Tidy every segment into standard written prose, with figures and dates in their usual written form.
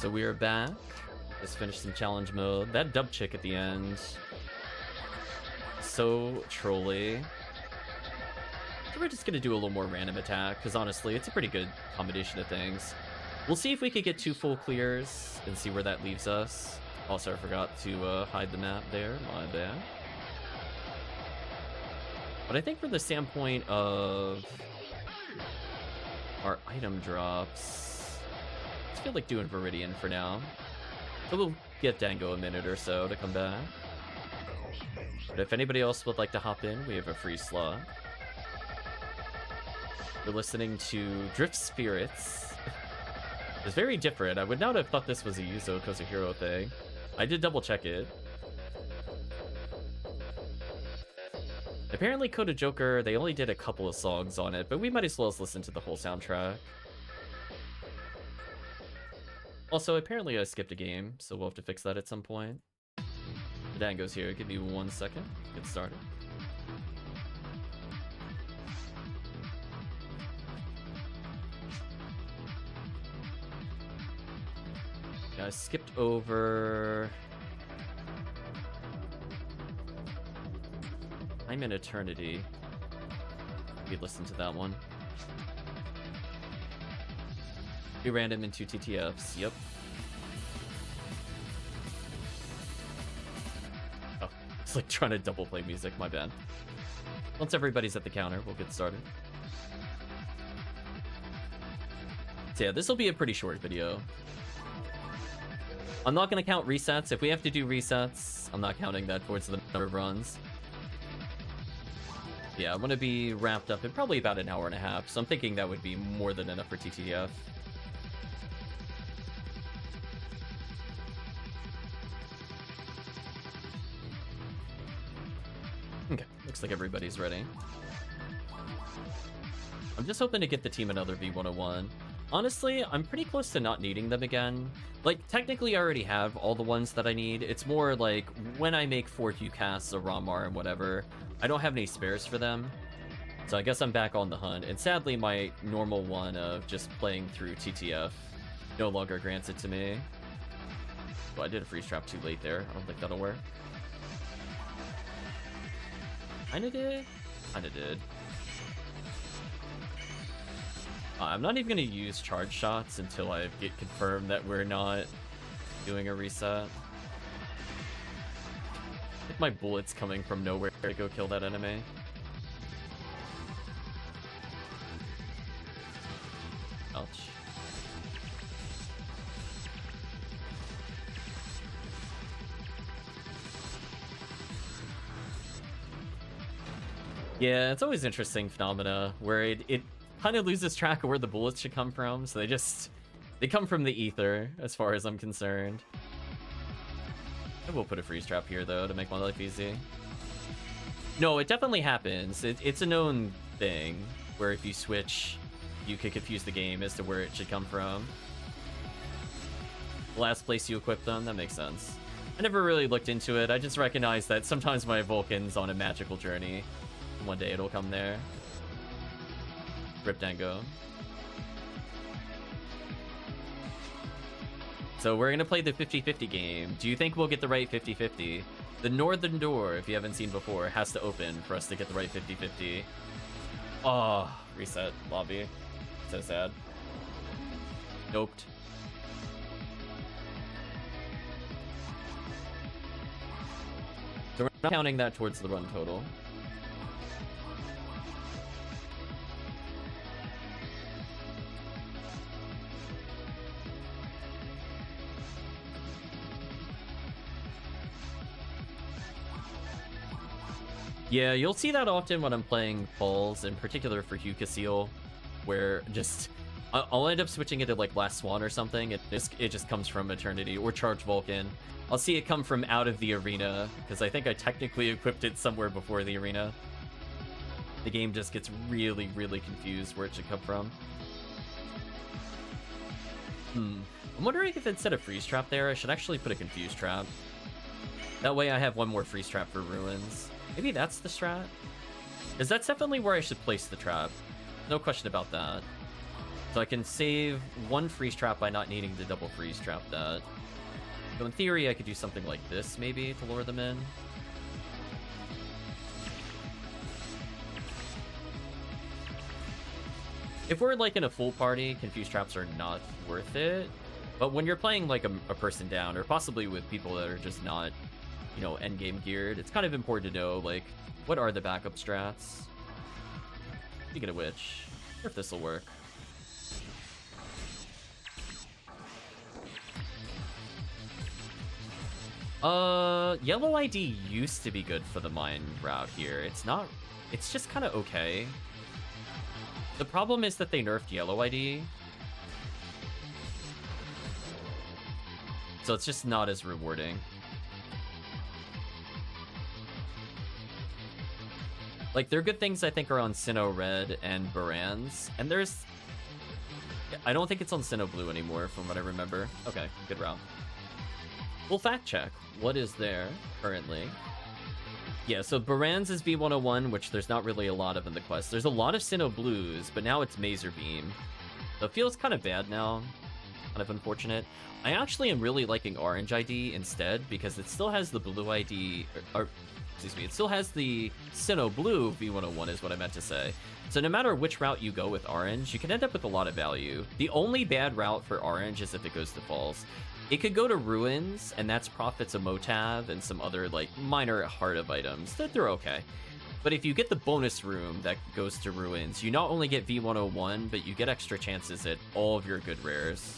So we are back. Just finished some challenge mode. That dub chick at the end. So trolly. So we're just gonna do a little more random attack, because honestly, it's a pretty good combination of things. We'll see if we could get 2 full clears and see where that leaves us. Also, I forgot to hide the map there. My bad. But I think from the standpoint of our item drops, I just feel like doing Viridian for now. So we'll give Dango a minute or so to come back. But if anybody else would like to hop in, we have a free slot. We're listening to Drift Spirits. It's very different. I would not have thought this was a Yuzo Kozuhiro thing. I did double check it. Apparently Coda Joker, they only did a couple of songs on it, but we might as well listen to the whole soundtrack. Also, apparently I skipped a game, so we'll have to fix that at some point. Dango's here. Give me 1 second. Get started. Yeah, I skipped over... I'm in Eternity. We listen to that one. We random into TTFs. Yep. Oh, it's like trying to double play music. My bad. Once everybody's at the counter, we'll get started. So yeah, this will be a pretty short video. I'm not going to count resets. If we have to do resets, I'm not counting that towards the number of runs. Yeah, I'm going to be wrapped up in probably about an hour and a half, so I'm thinking that would be more than enough for TTF. Okay, looks like everybody's ready. I'm just hoping to get the team another V101. Honestly, I'm pretty close to not needing them again. Like, technically I already have all the ones that I need. It's more like, when I make 4 Q casts, a Ramar and whatever, I don't have any spares for them. So I guess I'm back on the hunt. And sadly, my normal one of just playing through TTF no longer grants it to me. Well, I did a freeze trap too late there. I don't think that'll work. Kinda did? Kinda did. I'm not even going to use charge shots until I get confirmed that we're not doing a reset. I think my bullet's coming from nowhere to go kill that enemy. Ouch. Yeah, it's always interesting phenomena where it kind of loses track of where the bullets should come from, so they come from the ether, as far as I'm concerned. I will put a freeze trap here, though, to make my life easy. No, it definitely happens. It's a known thing, where if you switch, you could confuse the game as to where it should come from. The last place you equip them, that makes sense. I never really looked into it, I just recognized that sometimes my Vulcan's on a magical journey. And one day it'll come there. Rip Dango. So we're gonna play the 50-50 game. Do you think we'll get the right 50-50? The northern door, if you haven't seen before, has to open for us to get the right 50-50. Oh, reset lobby. So sad. Doped. So we're not counting that towards the run total. Yeah, you'll see that often when I'm playing Falls, in particular for Hugh Casil, where just I'll end up switching it to like Last Swan or something. It just comes from Eternity or Charge Vulcan. I'll see it come from out of the arena because I think I technically equipped it somewhere before the arena. The game just gets really, really confused where it should come from. I'm wondering if instead of freeze trap there, I should actually put a confuse trap. That way I have one more freeze trap for ruins. Maybe that's the strat? Because that's definitely where I should place the trap. No question about that. So I can save one freeze trap by not needing to double freeze trap that. So in theory, I could do something like this, maybe, to lure them in. If we're, like, in a full party, confused traps are not worth it. But when you're playing, like, a person down, or possibly with people that are just not, you know, endgame geared, it's kind of important to know, like, what are the backup strats? Speaking of which, I wonder if this will work. Yellow ID used to be good for the mine route here. It's not, it's just kind of okay. The problem is that they nerfed yellow ID. So it's just not as rewarding. Like, there are good things I think are on Sinnoh Red and Baran's, and there's... I don't think it's on Sinnoh Blue anymore, from what I remember. Okay, good route. We'll fact check. What is there currently? Yeah, so Baran's is V101, which there's not really a lot of in the quest. There's a lot of Sinnoh Blues, but now it's Mazer Beam. So it feels kind of bad now. Kind of unfortunate. I actually am really liking Orange ID instead, because it still has the Blue ID... excuse me, it still has the Sinnoh Blue V101 is what I meant to say. So no matter which route you go with Orange, you can end up with a lot of value. The only bad route for Orange is if it goes to Falls. It could go to Ruins, and that's profits a Motav and some other, like, minor Heart of items. They're okay. But if you get the bonus room that goes to Ruins, you not only get V101, but you get extra chances at all of your good rares.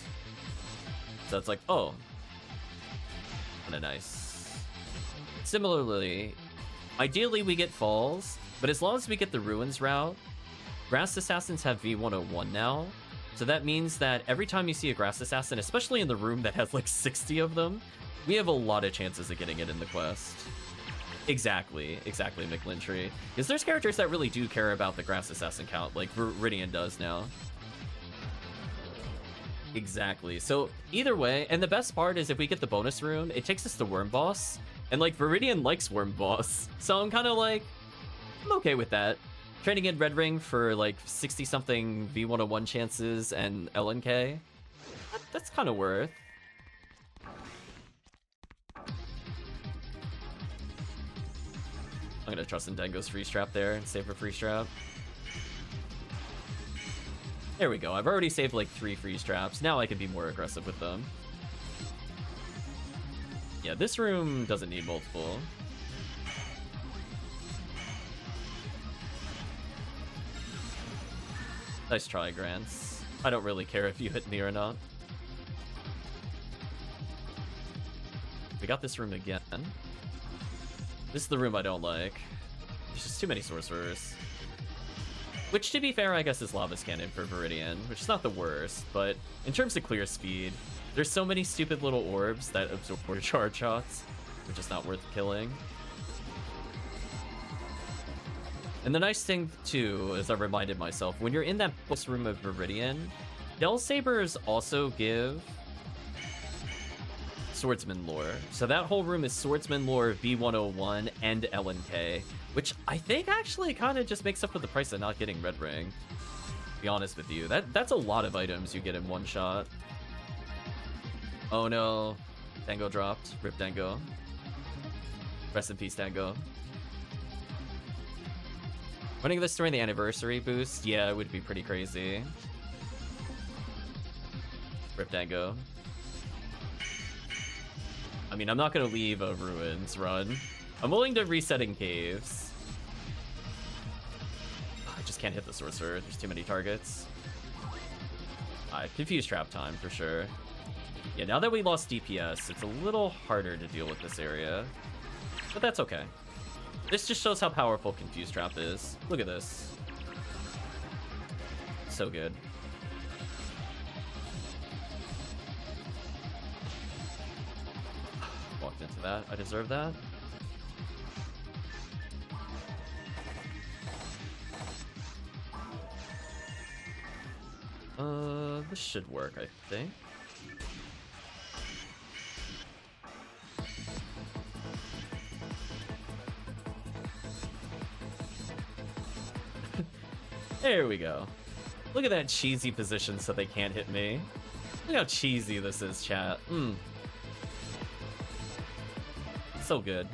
So it's like, oh, kind of nice. Similarly, ideally we get Falls, but as long as we get the Ruins route, Grass Assassins have V101 now. So that means that every time you see a Grass Assassin, especially in the room that has like 60 of them, we have a lot of chances of getting it in the quest. Exactly, McLintry. Because there's characters that really do care about the Grass Assassin count, like Viridian does now. Exactly. So either way, and the best part is if we get the bonus rune, it takes us to Worm Boss, and like Viridian likes Worm Boss, so I'm kind of like, I'm okay with that. Trading in Red Ring for like 60-something V101 chances and LNK, that's kind of worth. I'm gonna trust in Dengo's freeze trap there and save for freeze trap. There we go. I've already saved like 3 freeze traps. Now I can be more aggressive with them. Yeah, this room doesn't need multiple. Nice try, Grants. I don't really care if you hit me or not. We got this room again. This is the room I don't like. There's just too many sorcerers. Which, to be fair, I guess is Lava's Cannon for Viridian, which is not the worst, but in terms of clear speed, there's so many stupid little orbs that absorb charge shots, which is not worth killing. And the nice thing, too, as I reminded myself, when you're in that boss room of Viridian, Del Sabers also give Swordsman lore. So that whole room is Swordsman lore, V101, and LNK, which I think actually kind of just makes up for the price of not getting Red Ring. To be honest with you, that's a lot of items you get in one shot. Oh no, Dango dropped. Rip Dango. Rest in peace, Dango. Running this during the anniversary boost, yeah, it would be pretty crazy. Rip Dango. I mean, I'm not gonna leave a Ruins run. I'm willing to reset in caves. I just can't hit the sorcerer. There's too many targets. Confused trap time for sure. Yeah, now that we lost DPS, it's a little harder to deal with this area. But that's okay. This just shows how powerful Confused Trap is. Look at this. So good. Walked into that. I deserve that. This should work, I think. There we go. Look at that cheesy position so they can't hit me. Look how cheesy this is, chat. So good.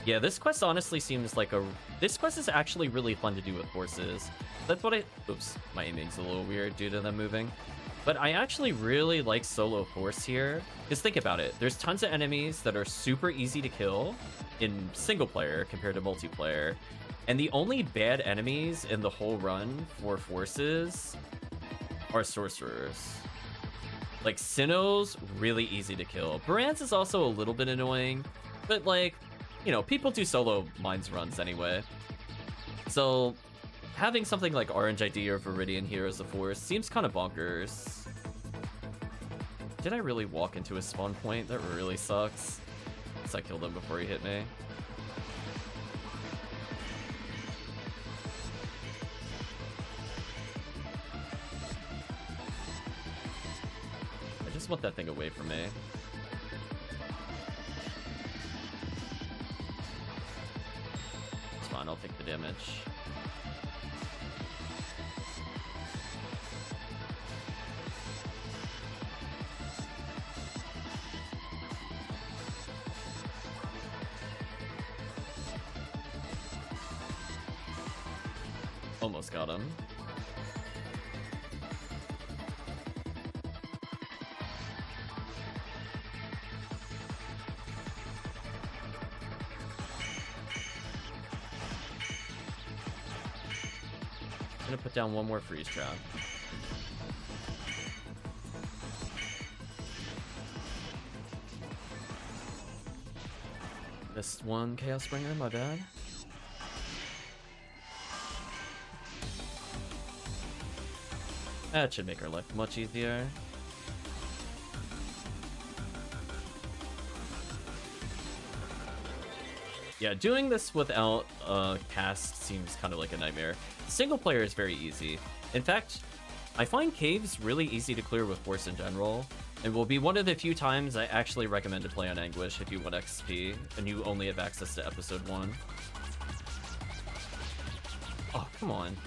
Yeah, this quest honestly seems like this quest is actually really fun to do with horses. That's what oops, my aiming's a little weird due to them moving. But I actually really like solo horse here. Because think about it, there's tons of enemies that are super easy to kill in single player compared to multiplayer. And the only bad enemies in the whole run for forces are sorcerers. Like, Sinnoh's really easy to kill. Baran's is also a little bit annoying, but like, you know, people do solo mines runs anyway. So having something like Orange ID or Viridian here as a force seems kind of bonkers. Did I really walk into a spawn point? That really sucks. Guess I killed him before he hit me. I just want that thing away from me. It's fine, I'll take the damage. Almost got him. I'm gonna put down one more freeze trap. Missed one Chaos Springer, my bad. That should make our life much easier. Yeah, doing this without cast seems kind of like a nightmare. Single player is very easy. In fact, I find caves really easy to clear with horse in general, and will be one of the few times I actually recommend to play on Anguish if you want XP and you only have access to episode 1. Oh, come on.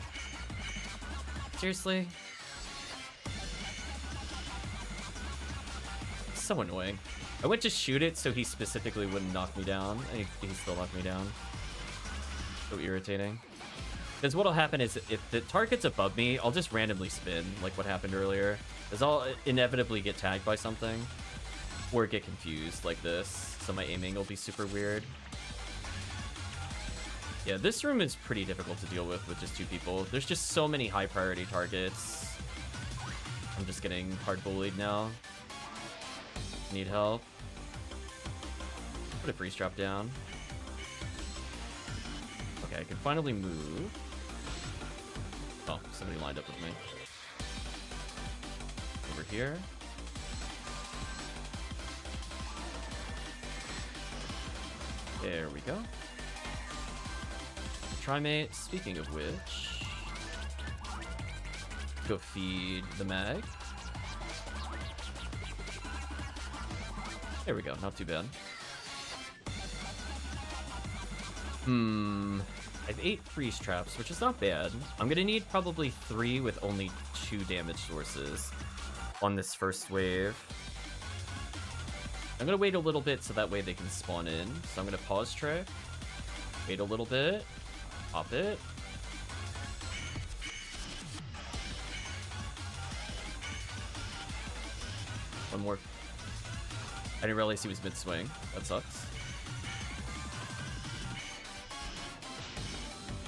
Seriously? So annoying. I went to shoot it so he specifically wouldn't knock me down, and he still knocked me down. So irritating. Because what'll happen is if the target's above me, I'll just randomly spin, like what happened earlier. Because I'll inevitably get tagged by something, or get confused like this, so my aiming will be super weird. Yeah, this room is pretty difficult to deal with just 2 people. There's just so many high priority targets. I'm just getting hard bullied now. Need help. Put a freeze trap down. Okay, I can finally move. Oh, somebody lined up with me. Over here. There we go. Trimate, speaking of which, go feed the mag. There we go, not too bad. I have 8 freeze traps, which is not bad. I'm gonna need probably 3 with only 2 damage sources on this first wave. I'm gonna wait a little bit so that way they can spawn in. So I'm gonna pause trick, wait a little bit, pop it. One more. I didn't realize he was mid-swing. That sucks.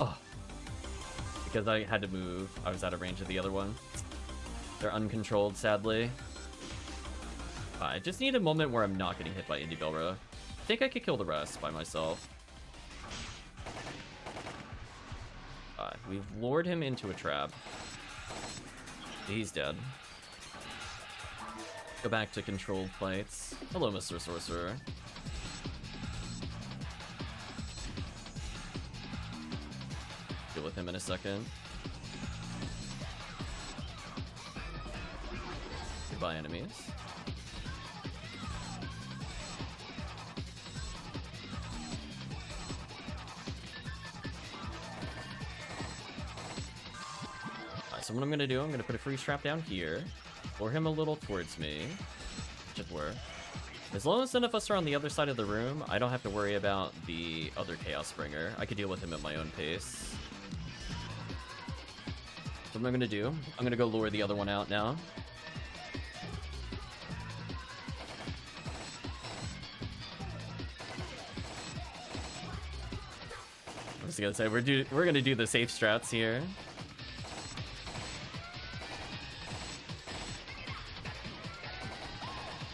Oh. Because I had to move. I was out of range of the other one. They're uncontrolled, sadly. I just need a moment where I'm not getting hit by Indie Belra. I think I could kill the rest by myself. We've lured him into a trap. He's dead. Go back to controlled fights. Hello, Mr. Sorcerer. Deal with him in a second. Goodbye, enemies. so what I'm gonna do, I'm gonna put a freeze trap down here, lure him a little towards me. Should work. As long as none of us are on the other side of the room, I don't have to worry about the other Chaos Bringer. I could deal with him at my own pace. So what I'm gonna do, I'm gonna go lure the other one out now. I was gonna say, we're gonna do the safe strats here.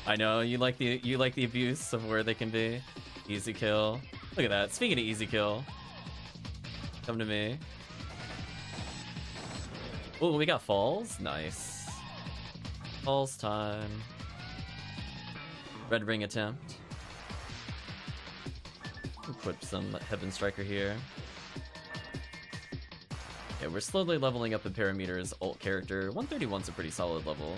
I know you like the abuse of where they can be. Easy kill. Look at that. Speaking of easy kill, come to me. Oh, we got falls. Nice. Falls time. Red ring attempt. Equip some Heaven Striker here. Yeah, we're slowly leveling up Ertamperometer's ult character. 131's a pretty solid level.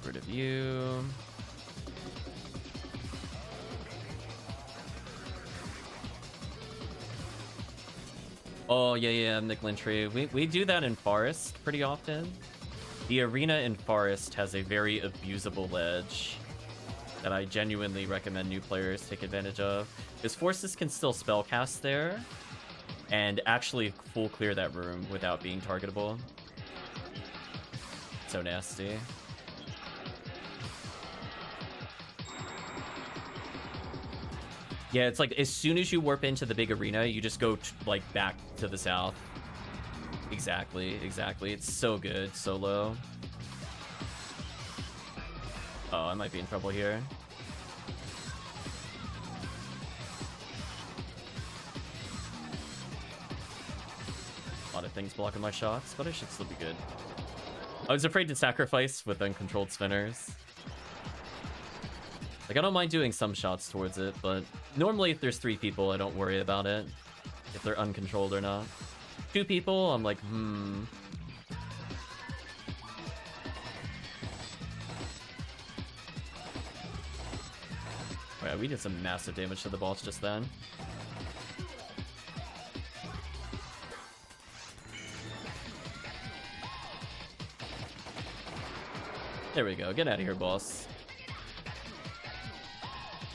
Rid of you. Oh, yeah, Nicklin Tree. We do that in Forest pretty often. The arena in Forest has a very abusable ledge that I genuinely recommend new players take advantage of. Because Forces can still spellcast there and actually full clear that room without being targetable. So nasty. Yeah, it's like as soon as you warp into the big arena, you just go like back to the south. Exactly. It's so good, solo. Oh, I might be in trouble here. A lot of things blocking my shots, but I should still be good. I was afraid to sacrifice with uncontrolled spinners. Like, I don't mind doing some shots towards it, but normally if there's 3 people, I don't worry about it. If they're uncontrolled or not. 2 people, I'm like, Oh yeah, we did some massive damage to the boss just then. There we go, get out of here, boss.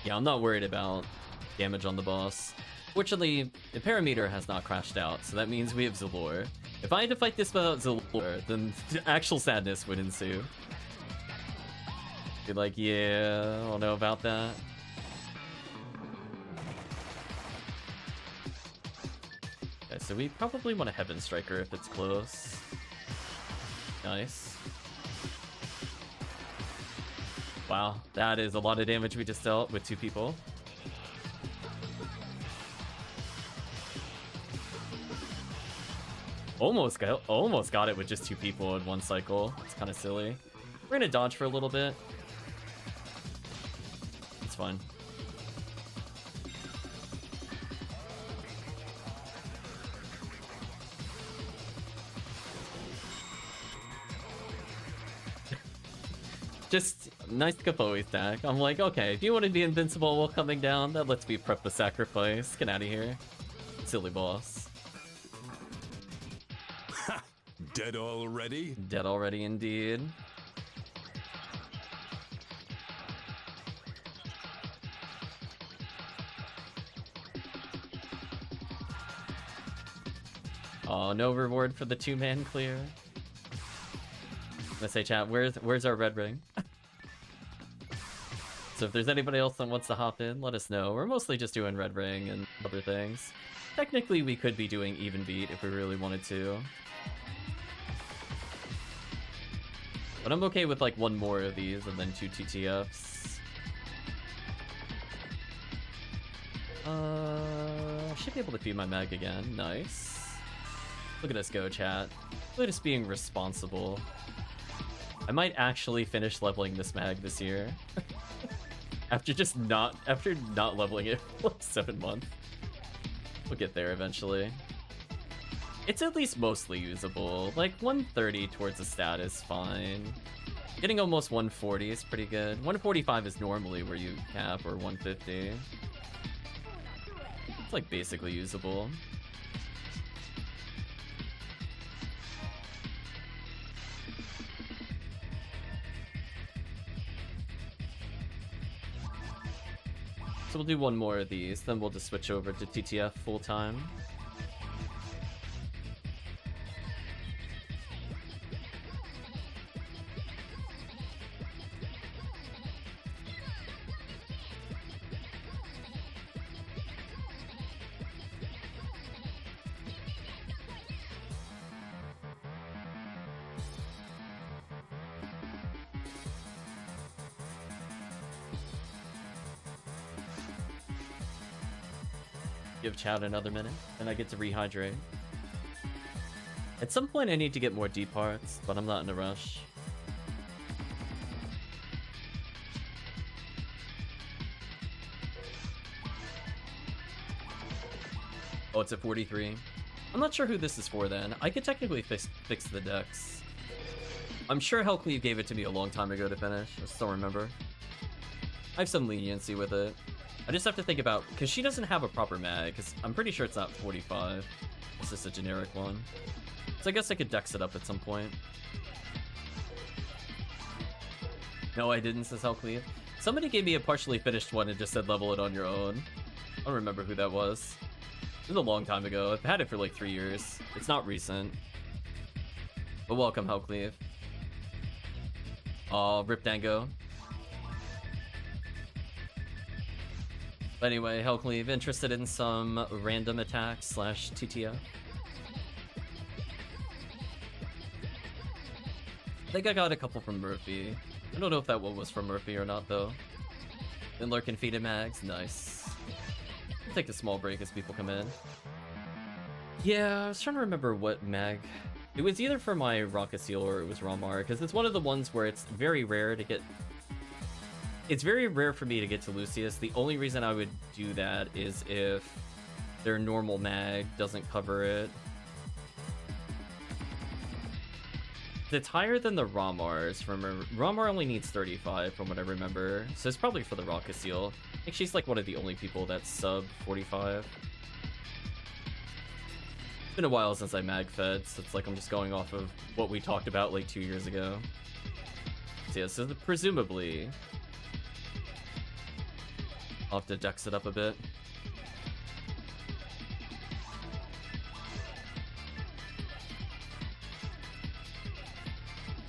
Yeah, I'm not worried about damage on the boss. Fortunately, the Ertamperometer has not crashed out, so that means we have Zalor. If I had to fight this without Zalor, then actual sadness would ensue. Be like, yeah, I don't know about that. Okay, so we probably want a Heaven Striker if it's close. Nice. Wow, that is a lot of damage we just dealt with 2 people. Almost got it with just 2 people in one cycle. It's kind of silly. We're gonna dodge for a little bit. It's fine. Just nice Kapoe stack. I'm like, okay, if you want to be invincible while coming down, that lets me prep the sacrifice. Get out of here. Silly boss. Dead already? Dead already indeed. Oh, no reward for the 2-man clear. I'm gonna say, chat, where's our red ring? So if there's anybody else that wants to hop in, let us know. We're mostly just doing red ring and other things. Technically, we could be doing even beat if we really wanted to. But I'm okay with like 1 more of these and then 2 TTFs. Should be able to feed my mag again. Nice. Look at us go, chat. Look at us being responsible. I might actually finish leveling this mag this year. After not leveling it for like 7 months. We'll get there eventually. It's at least mostly usable. Like 130 towards a stat is fine. Getting almost 140 is pretty good. 145 is normally where you cap, or 150. It's like basically usable. So we'll do one more of these, then we'll just switch over to TTF full time. Give Chad another minute, and I get to rehydrate. At some point I need to get more deep hearts, but I'm not in a rush. Oh, it's at 43. I'm not sure who this is for then. I could technically fix the decks. I'm sure HellCleave gave it to me a long time ago to finish. I still remember. I have some leniency with it. I just have to think about, because she doesn't have a proper mag, because I'm pretty sure it's not 45. It's just a generic one. So I guess I could dex it up at some point. No, I didn't, says HellCleave. Somebody gave me a partially finished one and just said level it on your own. I don't remember who that was. It was a long time ago. I've had it for like 3 years. It's not recent. But welcome, HellCleave. Aw, rip Dango. But anyway, HellCleave, interested in some random attacks / TTF? I think I got a couple from Murphy. I don't know if that one was from Murphy or not, though. Then lurking feeded mags, nice. I'll take a small break as people come in. Yeah, I was trying to remember what mag. It was either for my Rocket Seal or it was Ramar, because it's one of the ones where it's very rare to get... It's very rare for me to get to Lucius. The only reason I would do that is if their normal mag doesn't cover it. It's higher than the Ramars. Ramar only needs 35 from what I remember, so it's probably for the Rocket Seal. I think she's like one of the only people that's sub 45. It's been a while since I mag fed, so it's like I'm just going off of what we talked about like 2 years ago. So yeah, so presumably I'll have to dex it up a bit.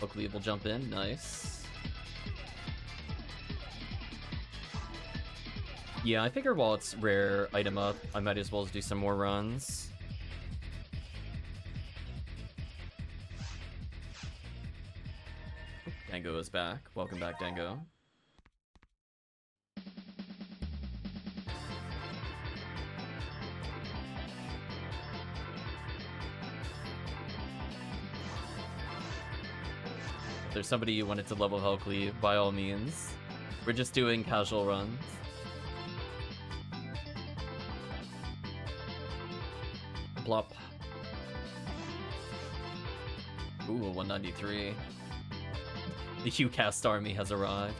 HellCleave will jump in, nice. Yeah, I figure while it's rare item up, I might as well do some more runs. Dango is back. Welcome back, Dango. If there's somebody you wanted to level HellCleave, by all means. We're just doing casual runs. Plop. Ooh, a 193. The HuCast army has arrived.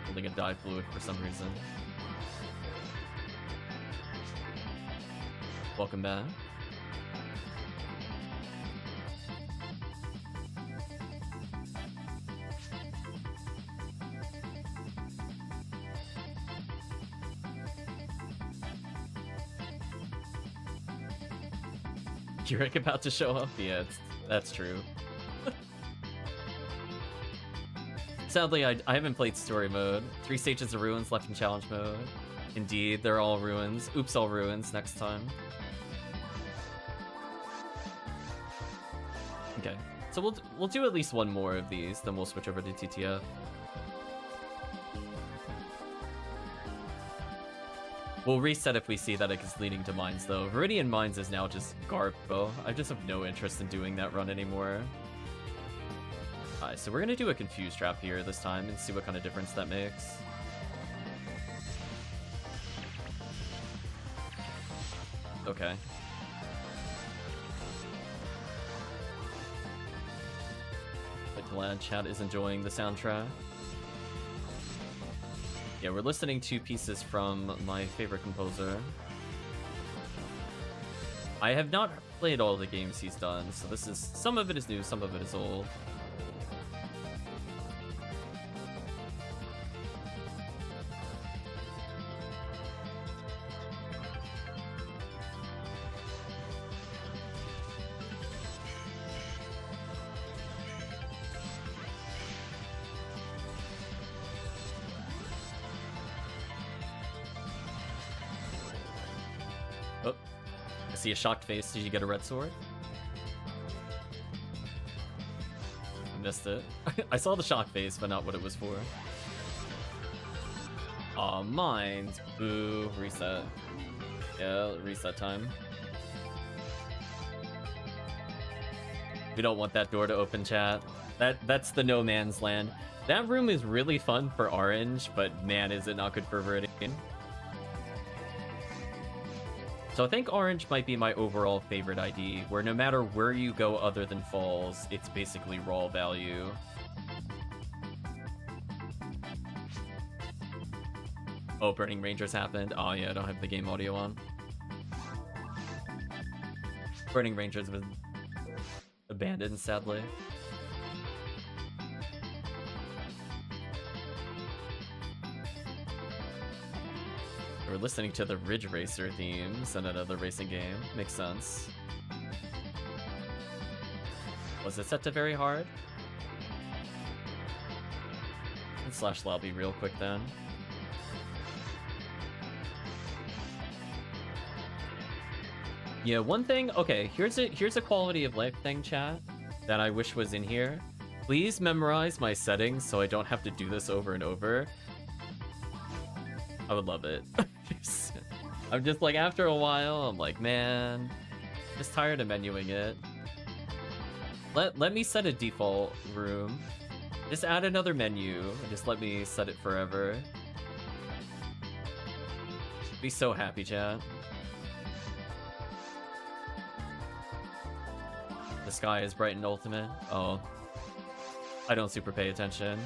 Holding a die fluid for some reason. Welcome back. You're about to show up? Yeah, that's true. Sadly, I haven't played story mode. 3 stages of ruins left in challenge mode. Indeed, they're all ruins. Oops, all ruins next time. Okay, so we'll do at least one more of these, then we'll switch over to TTF. We'll reset if we see that it is leading to mines, though. Viridian Mines is now just Garbo. I just have no interest in doing that run anymore. Alright, so we're gonna do a Confuse Trap here this time and see what kind of difference that makes. Okay. But glad chat is enjoying the soundtrack. Yeah, we're listening to pieces from my favorite composer. I have not played all the games he's done, so this is, some of it is new, some of it is old. Oh, I see a shocked face. Did you get a red sword? Missed it. I saw the shock face, but not what it was for. Aw, mines. Boo. Reset. Yeah, reset time. We don't want that door to open, chat. That's the no man's land. That room is really fun for orange, but man, is it not good for Viridian. So I think orange might be my overall favorite ID, where no matter where you go other than falls, it's basically raw value. Oh, Burning Rangers happened. Oh yeah, I don't have the game audio on. Burning Rangers was abandoned, sadly. We're listening to the Ridge Racer themes in another racing game. Makes sense. Was it set to very hard? Let's slash lobby real quick then. Yeah, one thing. Okay, here's a quality of life thing, chat, that I wish was in here. Please memorize my settings so I don't have to do this over and over. I would love it. I'm just like, after a while, I'm like, man, just tired of menuing it. Let me set a default room. Just add another menu and just let me set it forever. Be so happy, chat. The sky is bright and ultimate. Oh, I don't super pay attention.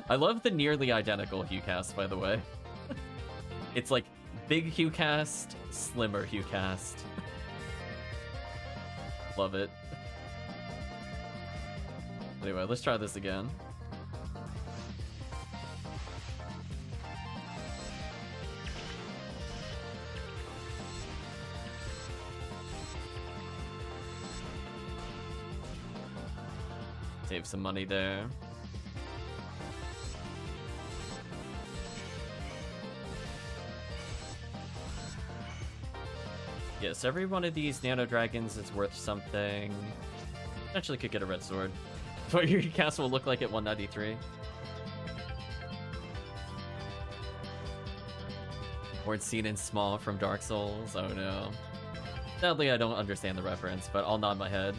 I love the nearly identical HueCast, by the way. It's like big HueCast, slimmer HueCast. Love it. Anyway, let's try this again. Save some money there. Yes, every one of these nano dragons is worth something. Potentially could get a red sword. What your cast will look like at 193. Word seen in small from Dark Souls. Oh no. Sadly, I don't understand the reference, but I'll nod my head.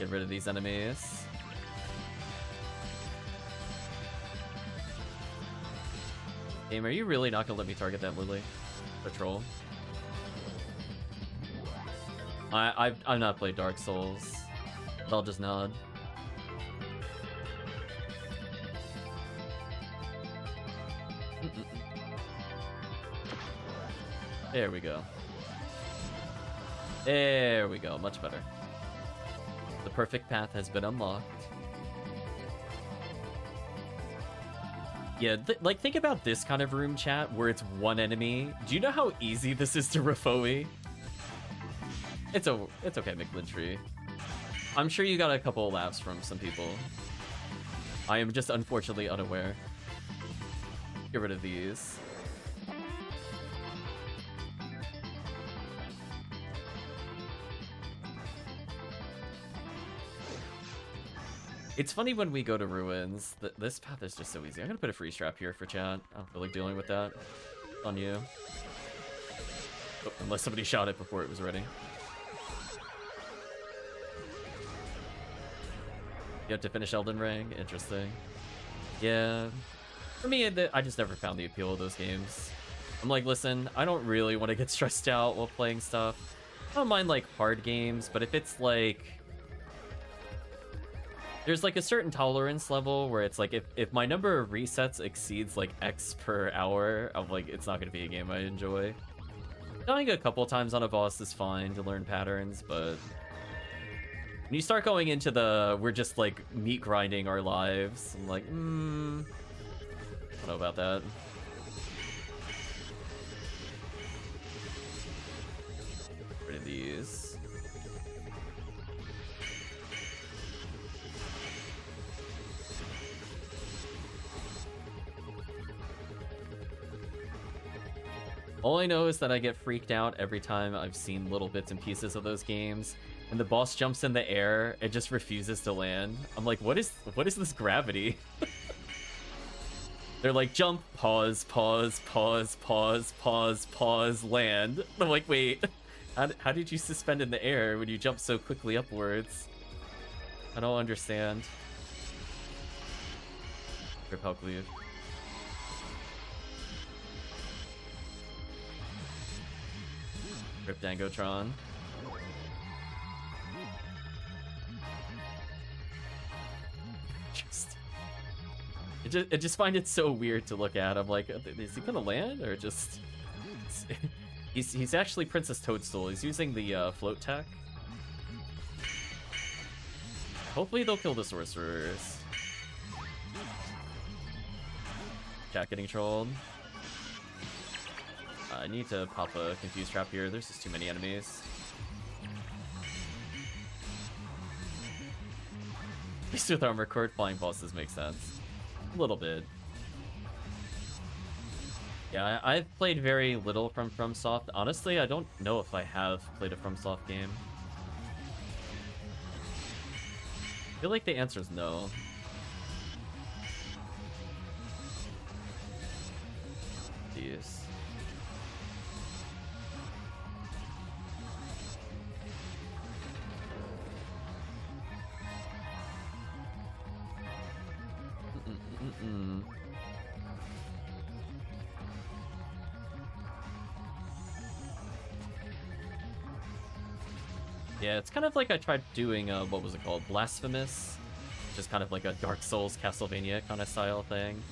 Get rid of these enemies. Game, are you really not gonna let me target that Lily? Patrol. I've not played Dark Souls. But I'll just nod. There we go. There we go. Much better. The perfect path has been unlocked. Yeah, like, think about this kind of room, chat, where it's one enemy. Do you know how easy this is to refoe? It's okay, McLintree. I'm sure you got a couple of laughs from some people. I am just unfortunately unaware. Get rid of these. It's funny when we go to ruins. This path is just so easy. I'm gonna put a free strap here for chat. I don't feel like dealing with that. On you. Oh, unless somebody shot it before it was ready. You have to finish Elden Ring? Interesting. Yeah. For me, I just never found the appeal of those games. I'm like, listen, I don't really want to get stressed out while playing stuff. I don't mind, like, hard games, but if it's, like... There's, like, a certain tolerance level where it's, like, if my number of resets exceeds, like, X per hour, I'm like, it's not going to be a game I enjoy. Dying a couple times on a boss is fine to learn patterns, but... When you start going into the, we're just, like, meat grinding our lives, I'm like, I don't know about that. Get rid of these. All I know is that I get freaked out every time I've seen little bits and pieces of those games. When the boss jumps in the air, it just refuses to land. I'm like, what is this gravity? They're like, jump, pause, pause, pause, pause, pause, pause, land. I'm like, wait, how did you suspend in the air when you jump so quickly upwards? I don't understand. Rip HellCleave. Rip Dangotron. I just find it so weird to look at. I'm like, is he gonna land or just? He's actually Princess Toadstool. He's using the float tech. Hopefully they'll kill the sorcerers. Chat getting trolled. I need to pop a confuse trap here. There's just too many enemies. Beast with armor cord flying bosses make sense. A little bit. Yeah, I've played very little from FromSoft. Honestly, I don't know if I have played a FromSoft game. I feel like the answer is no. Jeez. Yeah, it's kind of like I tried doing, what was it called? Blasphemous? Just kind of like a Dark Souls, Castlevania kind of style thing.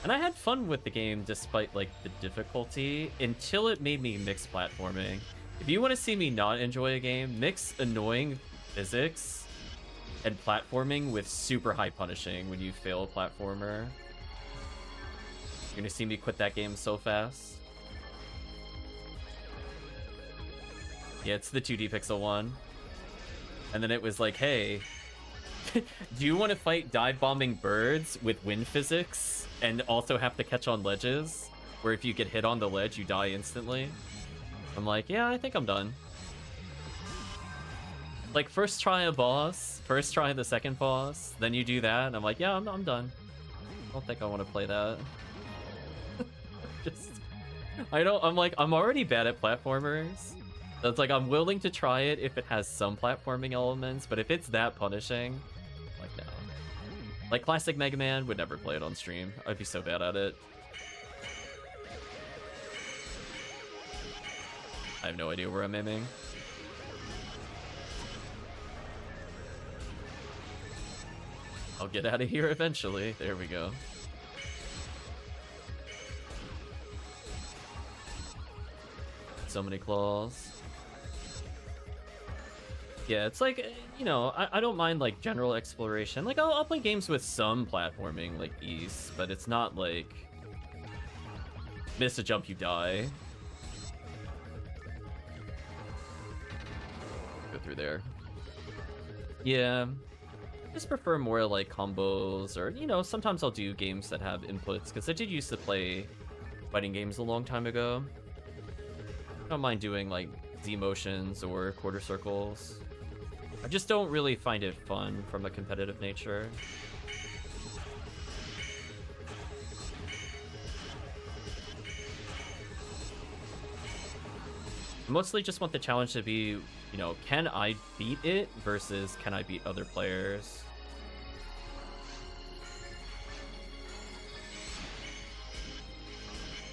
And I had fun with the game despite, like, the difficulty, until it made me mix platforming. If you want to see me not enjoy a game, mix annoying physics and platforming with super high punishing when you fail a platformer. You're gonna see me quit that game so fast. Yeah, it's the 2D pixel one. And then it was like, hey, do you want to fight dive bombing birds with wind physics and also have to catch on ledges where if you get hit on the ledge, you die instantly? I'm like, yeah, I think I'm done. Like, first try a boss, first try the second boss, then you do that, and I'm like, yeah, I'm done. I don't think I want to play that. I'm like, I'm already bad at platformers. So it's like, I'm willing to try it if it has some platforming elements, but if it's that punishing, like, no. Like, classic Mega Man, would never play it on stream. I'd be so bad at it. I have no idea where I'm aiming. I'll get out of here eventually. There we go. So many claws. Yeah, it's like, you know, I don't mind, like, general exploration. Like, I'll play games with some platforming, like East, but it's not like... Miss a jump, you die. Go through there. Yeah. I just prefer more, like, combos, or, you know, sometimes I'll do games that have inputs, because I did used to play fighting games a long time ago. I don't mind doing, like, Z motions or quarter circles. I just don't really find it fun from a competitive nature. I mostly just want the challenge to be, you know, can I beat it versus can I beat other players?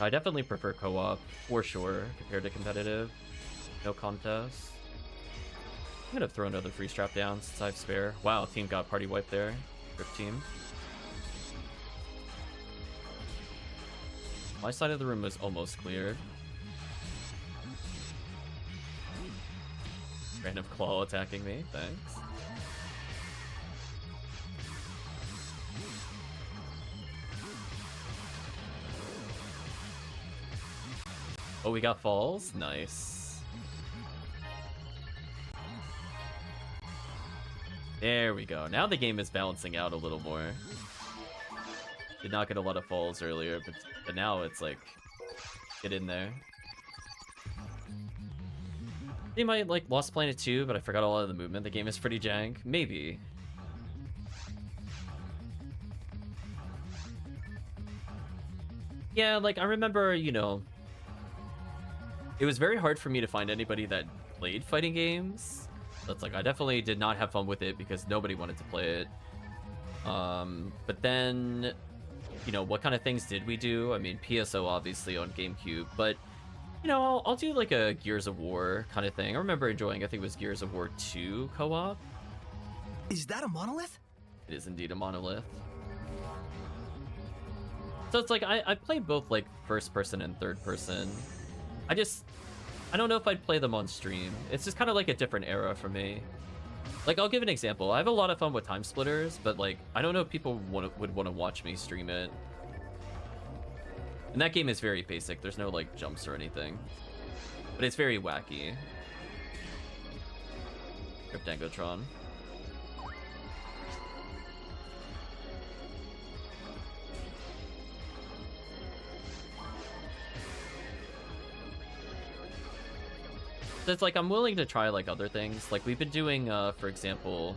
I definitely prefer co-op, for sure, compared to competitive. No contest. I'm gonna throw another free strap down since I have spare. Wow, team got party wiped there. Rip team. My side of the room was almost cleared. Random claw attacking me, thanks. Oh, we got falls? Nice. There we go. Now the game is balancing out a little more. Did not get a lot of falls earlier, but now it's like, get in there. They might like Lost Planet 2, but I forgot a lot of the movement. The game is pretty jank. Maybe. Yeah, like I remember, you know, it was very hard for me to find anybody that played fighting games. That's like, I definitely did not have fun with it because nobody wanted to play it. But then, you know, what kind of things did we do? I mean, PSO obviously on GameCube, but you know, I'll do like a Gears of War kind of thing. I remember enjoying, I think it was Gears of War 2 co-op. Is that a monolith? It is indeed a monolith. So it's like, I played both like first person and third person. I don't know if I'd play them on stream. It's just kind of like a different era for me. Like, I'll give an example. I have a lot of fun with Time Splitters, but like, I don't know if people would want to watch me stream it. And that game is very basic. There's no like jumps or anything. But it's very wacky. Rip Dangotron. So it's like, I'm willing to try like other things. Like we've been doing, for example,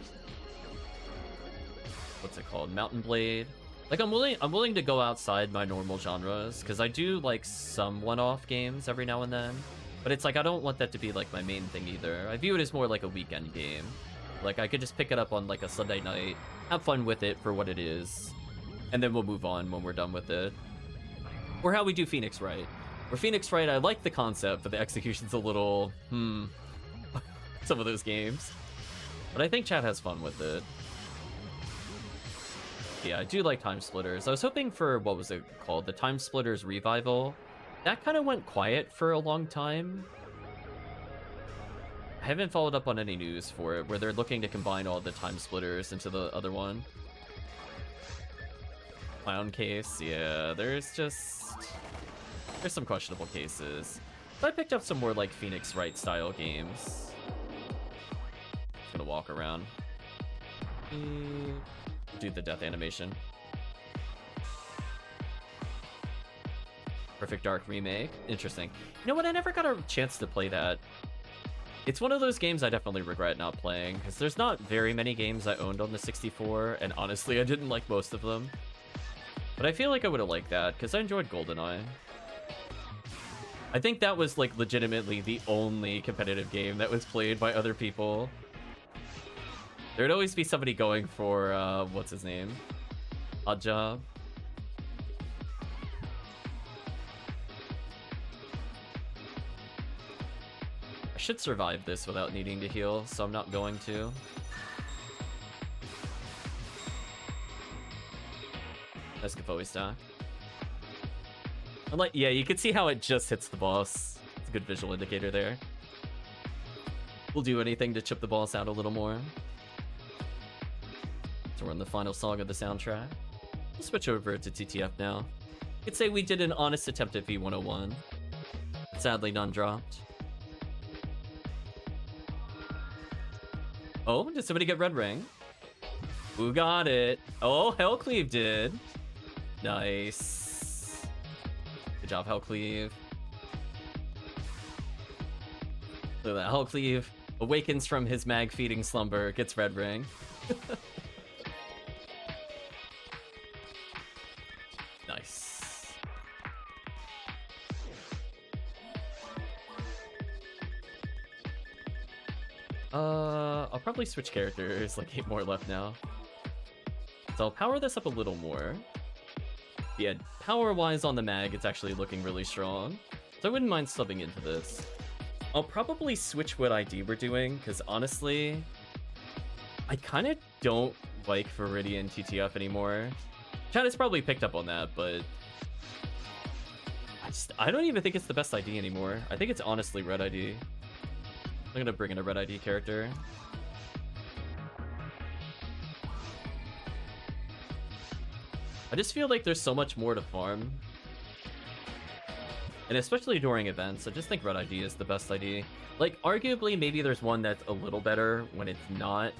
what's it called? Mountain Blade. Like I'm willing to go outside my normal genres because I do like some one-off games every now and then. But it's like, I don't want that to be like my main thing either. I view it as more like a weekend game. Like I could just pick it up on like a Sunday night, have fun with it for what it is, and then we'll move on when we're done with it. Or how we do Phoenix Wright. For Phoenix Wright, I like the concept, but the execution's a little, some of those games. But I think chat has fun with it. Yeah, I do like Time Splitters. I was hoping for, what was it called? The Time Splitters Revival. That kind of went quiet for a long time. I haven't followed up on any news for it, where they're looking to combine all the Time Splitters into the other one. Clown case, yeah, there's some questionable cases. But I picked up some more like Phoenix Wright style games. Just gonna walk around. Do the death animation. Perfect Dark remake. Interesting. You know what? I never got a chance to play that. It's one of those games I definitely regret not playing, because there's not very many games I owned on the 64, and honestly, I didn't like most of them. But I feel like I would have liked that, because I enjoyed GoldenEye. I think that was like legitimately the only competitive game that was played by other people. There'd always be somebody going for, what's his name? Odd Job. I should survive this without needing to heal, so I'm not going to. Escapoli stack. Like, yeah, you can see how it just hits the boss. It's a good visual indicator there. We'll do anything to chip the boss out a little more. So we're in the final song of the soundtrack. We'll switch over to TTF now. You could say we did an honest attempt at V101. But sadly, none dropped. Oh, did somebody get Red Ring? Who got it? Oh, HellCleave did. Nice. Good job, HellCleave. Look at that. HellCleave awakens from his mag-feeding slumber, gets Red Ring. Nice. I'll probably switch characters, like 8 more left now. So I'll power this up a little more. Yeah, power-wise on the mag, it's actually looking really strong. So I wouldn't mind subbing into this. I'll probably switch what ID we're doing, because honestly, I kind of don't like Viridian TTF anymore. Chat has probably picked up on that, but I don't even think it's the best ID anymore. I think it's honestly red ID. I'm gonna bring in a red ID character. I just feel like there's so much more to farm. And especially during events, I just think red ID is the best ID. Like, arguably, maybe there's one that's a little better when it's not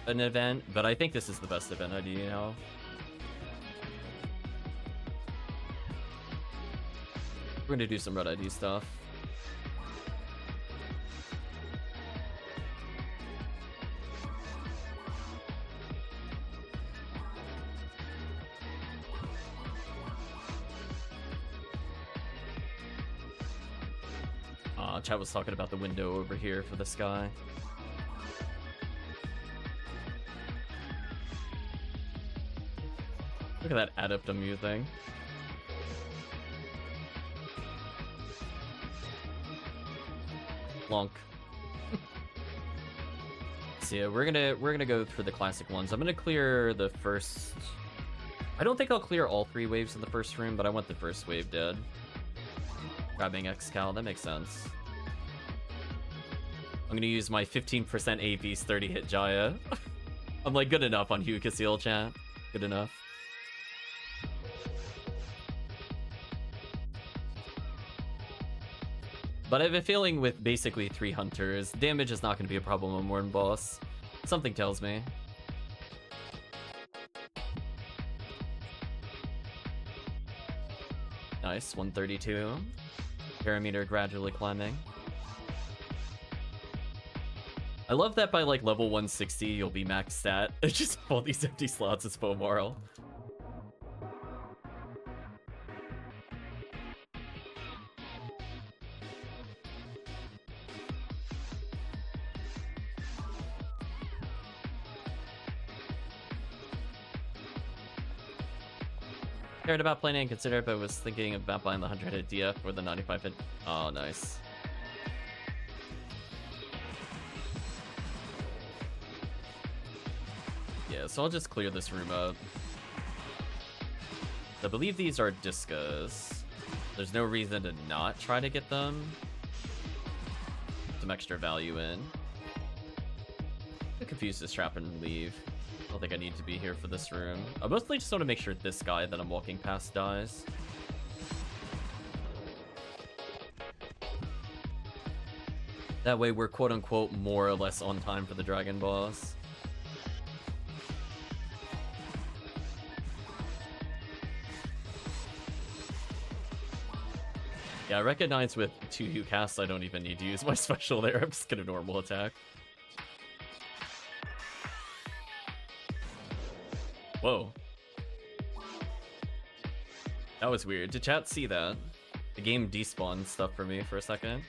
an event, but I think this is the best event ID, you know? We're gonna do some red ID stuff. Chat was talking about the window over here for this guy. Look at that adept I'm using. Lonk. So yeah, we're gonna go for the classic ones. I'm gonna clear the first. I don't think I'll clear all 3 waves in the first room, but I want the first wave dead. Grabbing X-Cal, that makes sense. I'm gonna use my 15% AP's 30 hit Jaya. I'm like good enough on Hugh Casil, chat. Good enough. But I have a feeling with basically 3 hunters, damage is not gonna be a problem on Morn Boss. Something tells me. Nice, 132. Parameter gradually climbing. I love that by like level 160 you'll be max stat. It's just all these empty slots as Fomarl. Cared about playing and considered, but was thinking about buying the 100 hit DF or the 95 hit. Oh, nice. Yeah, so I'll just clear this room up. I believe these are Discas. There's no reason to not try to get them. Some extra value in. I'll confuse this trap and leave. I don't think I need to be here for this room. I mostly just want to make sure this guy that I'm walking past dies. That way we're quote-unquote more or less on time for the dragon boss. Yeah, I recognize with 2 Hugh casts I don't even need to use my special there. I'm just gonna normal attack. Whoa. That was weird. Did chat see that? The game despawned stuff for me for a second.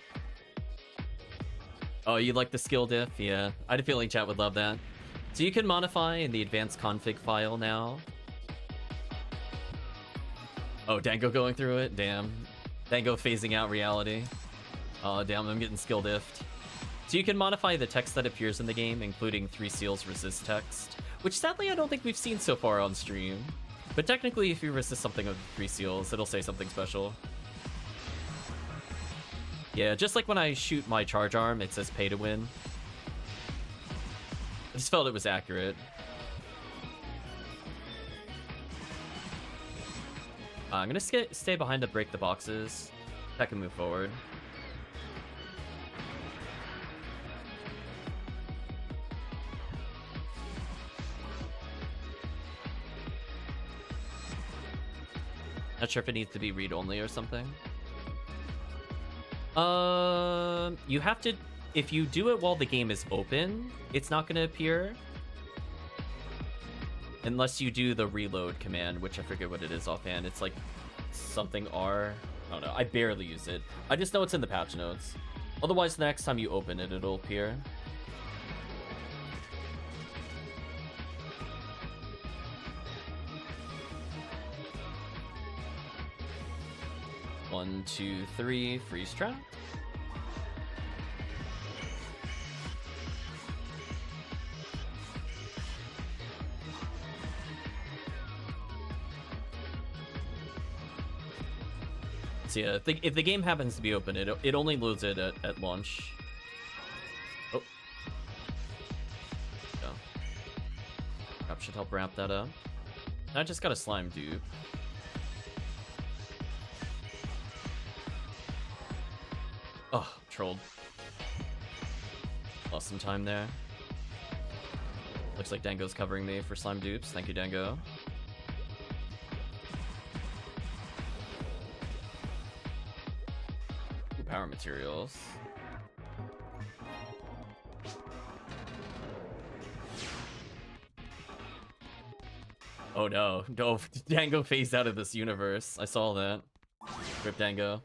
Oh, you like the skill diff? Yeah. I had a feeling chat would love that. So you can modify in the advanced config file now. Oh, Dango going through it? Damn. Dango phasing out reality. Oh, damn, I'm getting skill diffed. So you can modify the text that appears in the game, including 3 seals resist text, which sadly I don't think we've seen so far on stream. But technically, if you resist something with 3 seals, it'll say something special. Yeah, just like when I shoot my charge arm, it says pay to win. I just felt it was accurate. I'm gonna stay behind to break the boxes. I can move forward. Not sure if it needs to be read-only or something. You have to... If you do it while the game is open, it's not going to appear. Unless you do the reload command, which I forget what it is offhand. It's like something R. I don't know. I barely use it. I just know it's in the patch notes. Otherwise, the next time you open it, it'll appear. 1, 2, 3, freeze trap. So yeah, if the game happens to be open, it only loads it at launch. Oh. Yeah. Trap should help wrap that up. I just got a slime dupe. Oh, trolled. Lost some time there. Looks like Dango's covering me for slime dupes. Thank you, Dango. Ooh, power materials. Oh no. No, Dango phased out of this universe. I saw that. Rip Dango.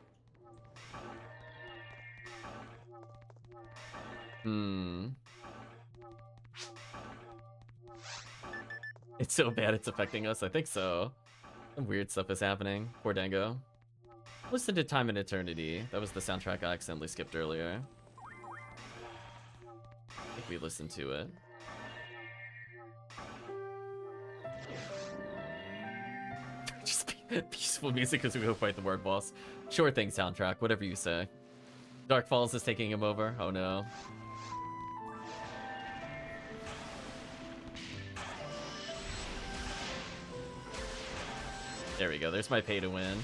It's so bad it's affecting us. I think so. Some weird stuff is happening. Poor Dango. Listen to Time and Eternity. That was the soundtrack I accidentally skipped earlier. I think we listened to it. Just peaceful music as we go fight the word boss. Sure thing, soundtrack. Whatever you say. Dark Falls is taking him over. Oh no. There we go. There's my pay to win.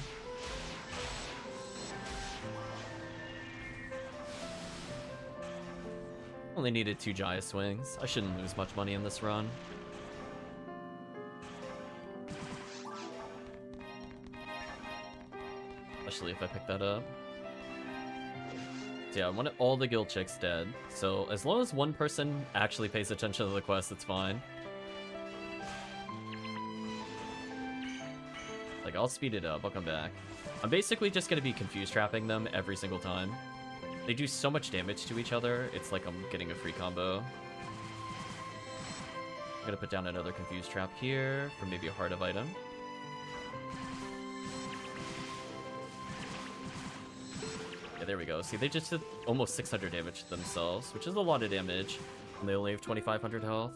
Only needed 2 Jaya swings. I shouldn't lose much money in this run. Especially if I pick that up. So yeah, I want all the guild chicks dead. So as long as one person actually pays attention to the quest, it's fine. Like, I'll speed it up. I'll come back. I'm basically just going to be confuse trapping them every single time. They do so much damage to each other, it's like I'm getting a free combo. I'm going to put down another confuse trap here for maybe a heart of item. Yeah, there we go. See, they just did almost 600 damage to themselves, which is a lot of damage, and they only have 2,500 health.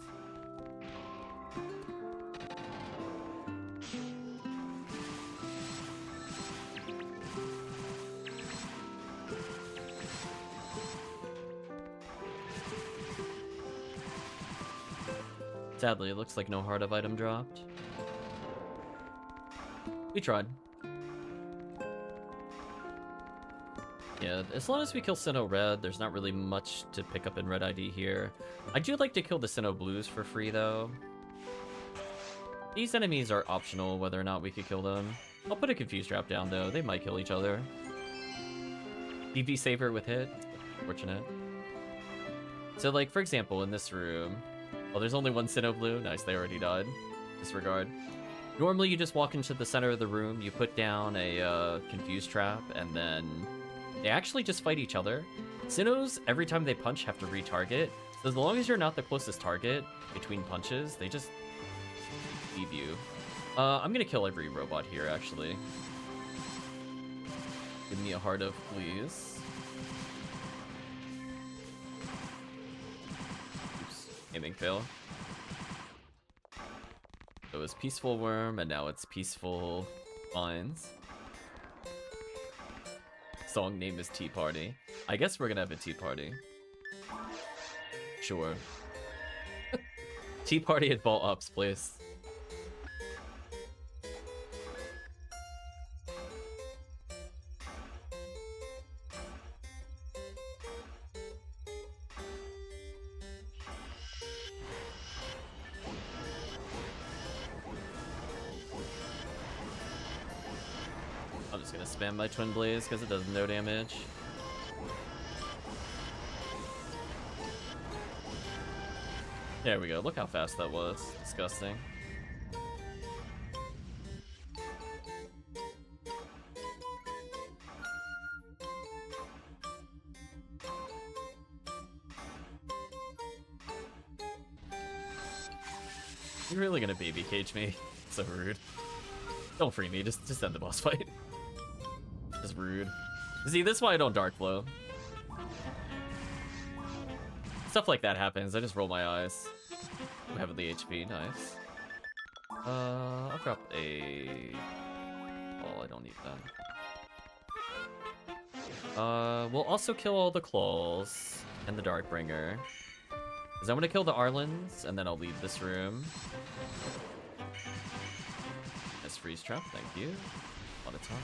Sadly, it looks like no heart of item dropped. We tried. Yeah, as long as we kill Sinnoh Red, there's not really much to pick up in Red ID here. I do like to kill the Sinnoh Blues for free, though. These enemies are optional, whether or not we could kill them. I'll put a Confuse Trap down, though. They might kill each other. DV Saver with hit. Fortunate. So, like, for example, in this room... Oh, there's only one Sinnoh Blue. Nice, they already died. Disregard. Normally, you just walk into the center of the room, you put down a Confuse Trap, and then they actually just fight each other. Sinnohs, every time they punch, have to retarget. So as long as you're not the closest target between punches, they just leave you. I'm gonna kill every robot here, actually. Give me a heart of, please. Aiming fail. It was Peaceful Worm, and now it's Peaceful Vines. Song name is Tea Party. I guess we're gonna have a tea party. Sure. Tea party at Ball Ups, please. I'm just gonna spam my Twin Blaze because it does no damage. There we go. Look how fast that was. Disgusting. You're really gonna baby cage me? So rude. Don't free me. Just end the boss fight. just rude. See, this is why I don't Dark Flow. Stuff like that happens. I just roll my eyes. Ooh, heavenly HP, nice. I'll drop a... Oh, I don't need that. We'll also kill all the Claws and the Darkbringer. Because I'm gonna kill the Arlens, and then I'll leave this room. Nice freeze trap, thank you. On its own.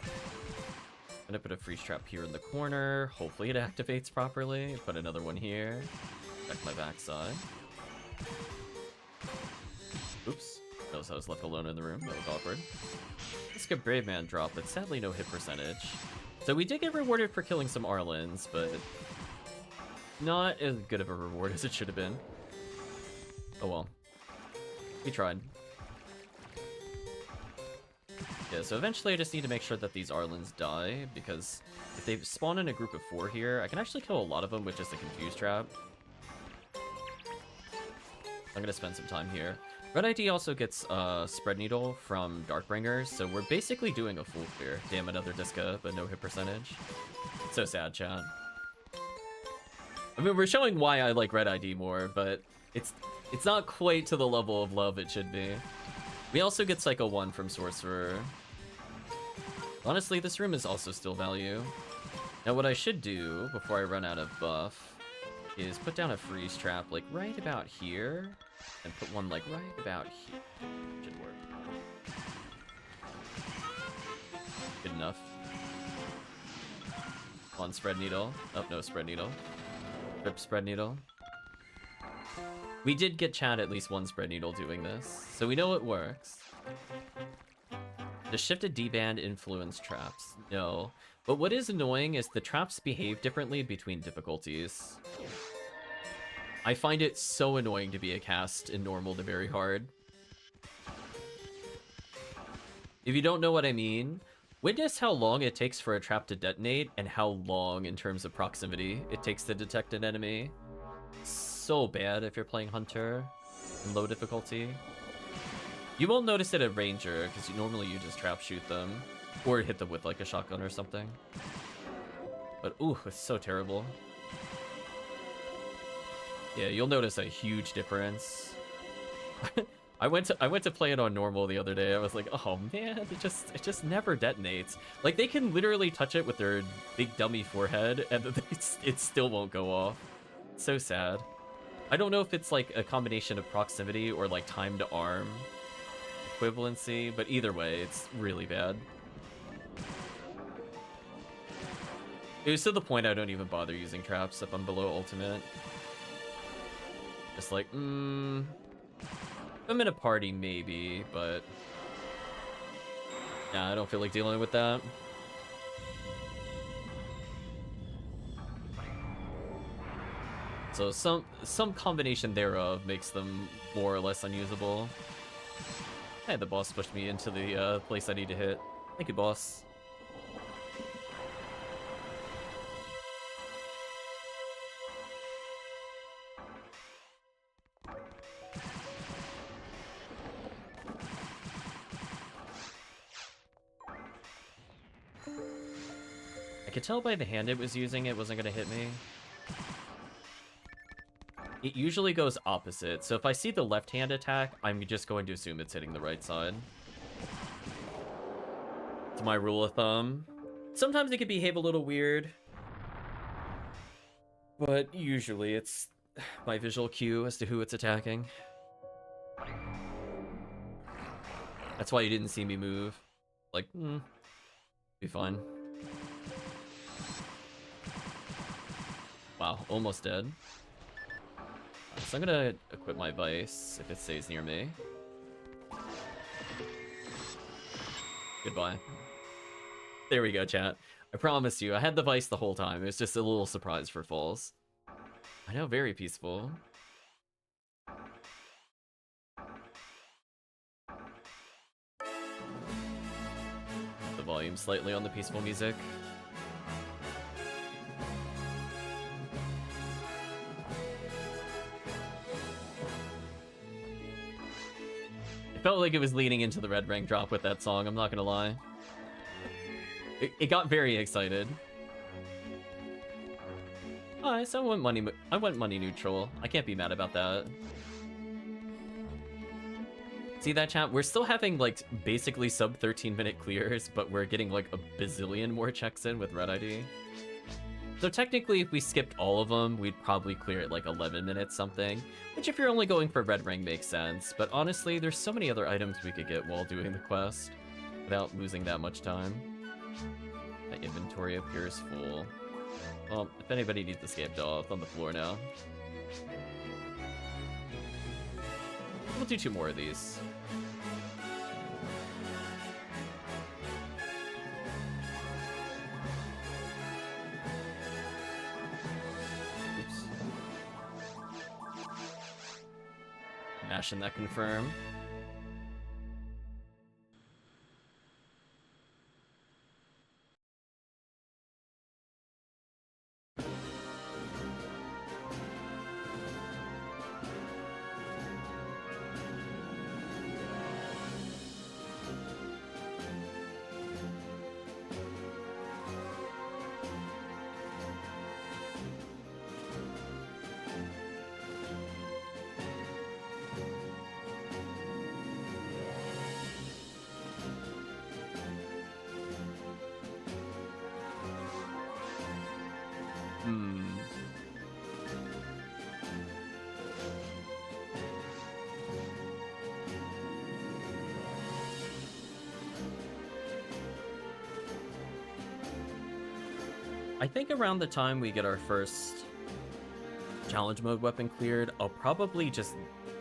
I'm gonna put a freeze trap here in the corner. Hopefully it activates properly. Put another one here. Check my backside. Oops. Notice I was left alone in the room. That was awkward. Let's get Brave Man drop, but sadly no hit percentage. So we did get rewarded for killing some Arlens, but not as good of a reward as it should have been. Oh well. We tried. Yeah, so eventually I just need to make sure that these Arlens die, because if they spawn in a group of 4 here, I can actually kill a lot of them with just a Confuse Trap. I'm gonna spend some time here. Red ID also gets Spread Needle from Darkbringer, so we're basically doing a full clear. Damn, another Disca, but no hit percentage. So sad, chat. I mean, we're showing why I like Red ID more, but it's not quite to the level of love it should be. We also get Psycho 1 from Sorcerer. Honestly, this room is also still value. Now, what I should do before I run out of buff is put down a freeze trap, like, right about here, and put one, like, right about here. Should work. Good enough. One Spread Needle. Oh, no Spread Needle. Rip Spread Needle. We did get Chad at least one Spread Needle doing this, so we know it works. Does shifted D-band influence traps? No. But what is annoying is the traps behave differently between difficulties. I find it so annoying to be a cast in normal to very hard. If you don't know what I mean, witness how long it takes for a trap to detonate and how long in terms of proximity it takes to detect an enemy. So bad if you're playing Hunter in low difficulty. You won't notice it at Ranger, because normally you just trap shoot them, or hit them with like a shotgun or something. But ooh, it's so terrible. Yeah, you'll notice a huge difference. I went to play it on normal the other day. I was like, oh man, it just never detonates. Like they can literally touch it with their big dummy forehead, and it still won't go off. It's so sad. I don't know if it's like a combination of proximity or like time to arm equivalency, but either way, it's really bad. It was to the point I don't even bother using traps if I'm below ultimate. Just like, if I'm in a party, maybe, but yeah, I don't feel like dealing with that. So some combination thereof makes them more or less unusable. Hey, the boss pushed me into the place I need to hit. Thank you, boss. I could tell by the hand it was using it wasn't gonna hit me. It usually goes opposite, so if I see the left hand attack, I'm just going to assume it's hitting the right side. It's my rule of thumb. Sometimes it can behave a little weird, but usually it's my visual cue as to who it's attacking. That's why you didn't see me move. Like, be fine. Wow, almost dead. So I'm gonna equip my Vice if it stays near me. Goodbye. There we go, chat. I promised you, I had the Vice the whole time. It was just a little surprise for falls. I know, very peaceful. The volume slightly on the peaceful music. It felt like it was leaning into the red rank drop with that song, I'm not gonna lie. It got very excited. Alright, so I went money neutral. I can't be mad about that. See that, chat? We're still having, like, basically sub 13-minute clears, but we're getting, like, a bazillion more checks in with red ID. So technically, if we skipped all of them, we'd probably clear it, like, 11 minutes something. Which, if you're only going for red ring, makes sense. But honestly, there's so many other items we could get while doing the quest without losing that much time. My inventory appears full. Well, if anybody needs escaped off, it's on the floor now. We'll do 2 more of these. Oops. Mashing that confirm. I think around the time we get our first challenge mode weapon cleared, I'll probably just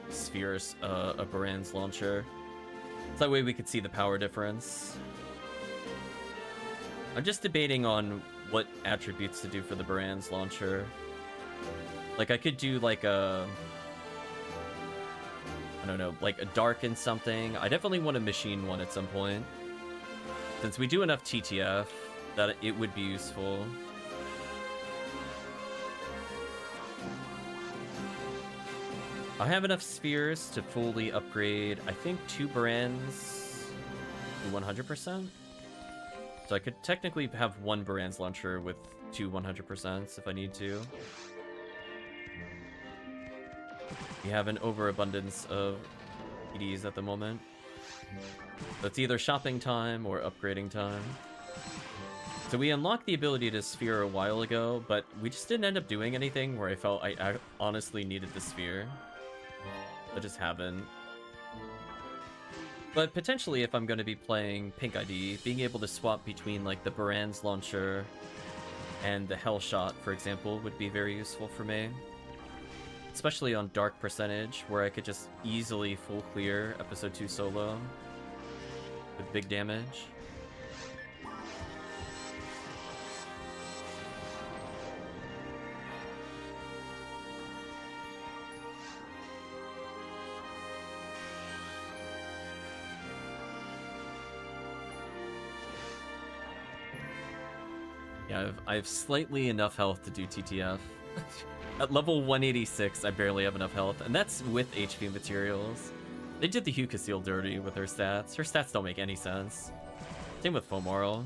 sphere a Baran's launcher. So that way we could see the power difference. I'm just debating on what attributes to do for the Baran's launcher. Like, I could do like a... I don't know, like a darken something. I definitely want a machine one at some point. Since we do enough TTF, that it would be useful. I have enough spheres to fully upgrade, I think, 2 Barans to 100%. So I could technically have 1 Baran's launcher with 2 100% if I need to. We have an overabundance of EDs at the moment. So it's either shopping time or upgrading time. So we unlocked the ability to sphere a while ago, but we just didn't end up doing anything where I felt I honestly needed the sphere. I just haven't. But potentially, if I'm going to be playing Pink ID, being able to swap between like the Baran's launcher and the Hell Shot, for example, would be very useful for me. Especially on Dark Percentage, where I could just easily full clear Episode 2 solo with big damage. Yeah, I have slightly enough health to do TTF. At level 186, I barely have enough health, and that's with HP materials. They did the Hue Casil dirty with her stats. Her stats don't make any sense. Same with Fomoral.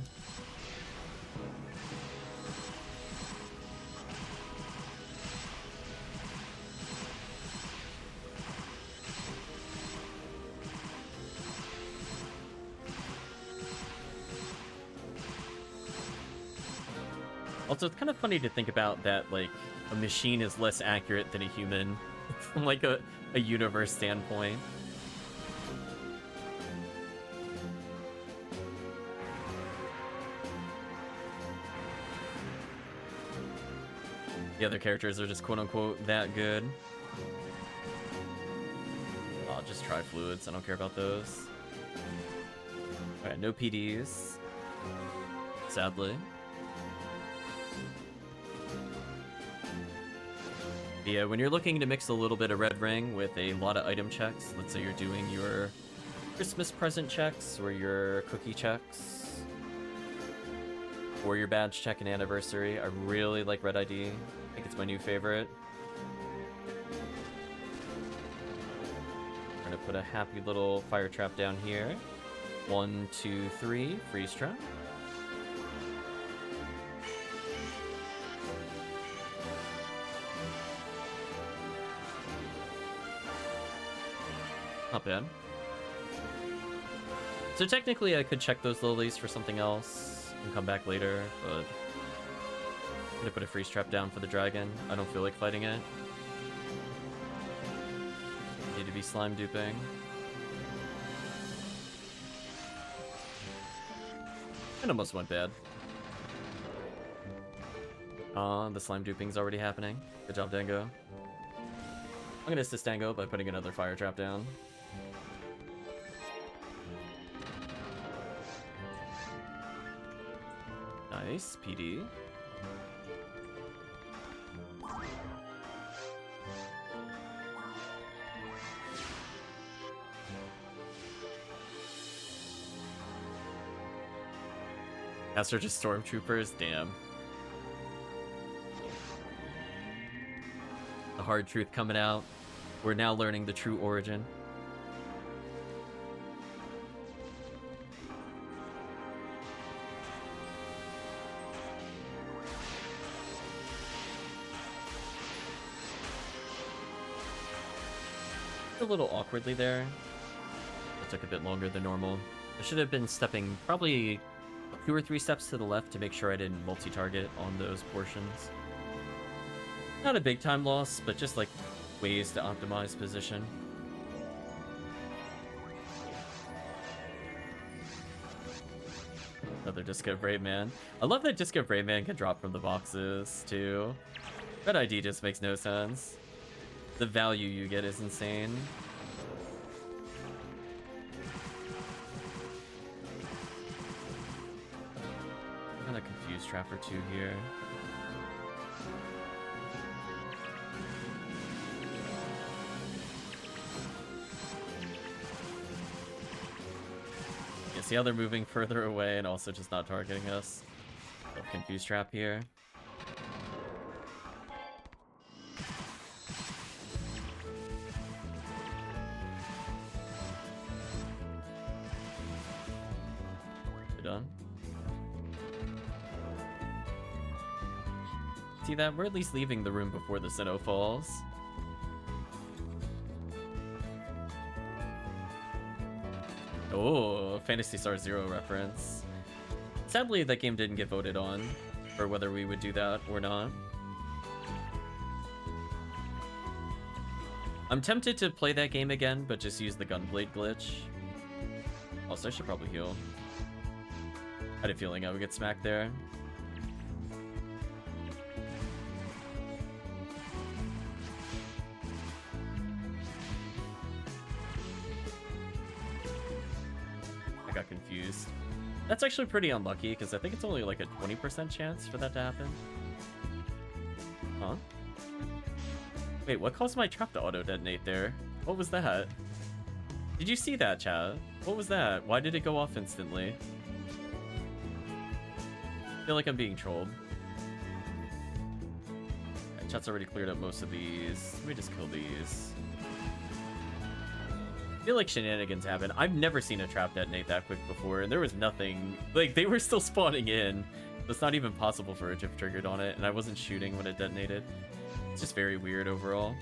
Also, it's kind of funny to think about that, like, a machine is less accurate than a human from, like, a universe standpoint. The other characters are just quote-unquote that good. I'll just try fluids. I don't care about those. Alright, no PDs. Sadly. Yeah, when you're looking to mix a little bit of red ring with a lot of item checks, let's say you're doing your Christmas present checks or your cookie checks or your badge check and anniversary, I really like red ID. I think it's my new favorite. We're gonna put a happy little fire trap down here. 1, 2, 3, freeze trap. Not bad. So technically I could check those lilies for something else and come back later, but I'm gonna put a freeze trap down for the dragon. I don't feel like fighting it. Need to be slime duping. It almost went bad. The slime duping's already happening. Good job, Dango. I'm gonna assist Dango by putting another fire trap down. Nice, PD. Cast are just stormtroopers? Damn. The hard truth coming out. We're now learning the true origin. A little awkwardly there. It took a bit longer than normal. I should have been stepping probably 2 or 3 steps to the left to make sure I didn't multi-target on those portions. Not a big time loss, but just like ways to optimize position. Another Disco Brave Man. I love that Disco Brave Man can drop from the boxes too. Red ID just makes no sense. The value you get is insane. I'm gonna confuse trap or 2 here. Yeah, see how they're moving further away and also just not targeting us. Confuse trap here. Done. See that? We're at least leaving the room before the Sinnoh falls. Oh, Phantasy Star Zero reference. Sadly, that game didn't get voted on for whether we would do that or not. I'm tempted to play that game again, but just use the Gunblade glitch. Also, I should probably heal. I had a feeling I would get smacked there. I got confused. That's actually pretty unlucky, because I think it's only like a 20% chance for that to happen. Huh? Wait, what caused my trap to auto-detonate there? What was that? Did you see that, chat? What was that? Why did it go off instantly? I feel like I'm being trolled. Okay, chat's already cleared up most of these. Let me just kill these. I feel like shenanigans happen. I've never seen a trap detonate that quick before, and there was nothing. Like, they were still spawning in. It's not even possible for a GIF triggered on it, and I wasn't shooting when it detonated. It's just very weird overall.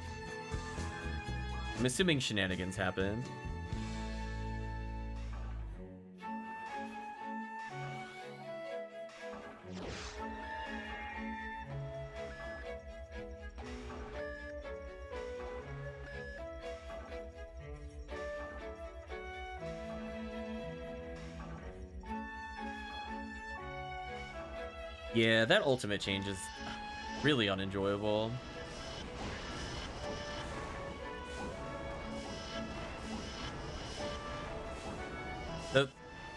I'm assuming shenanigans happened. Yeah, that ultimate change is really unenjoyable.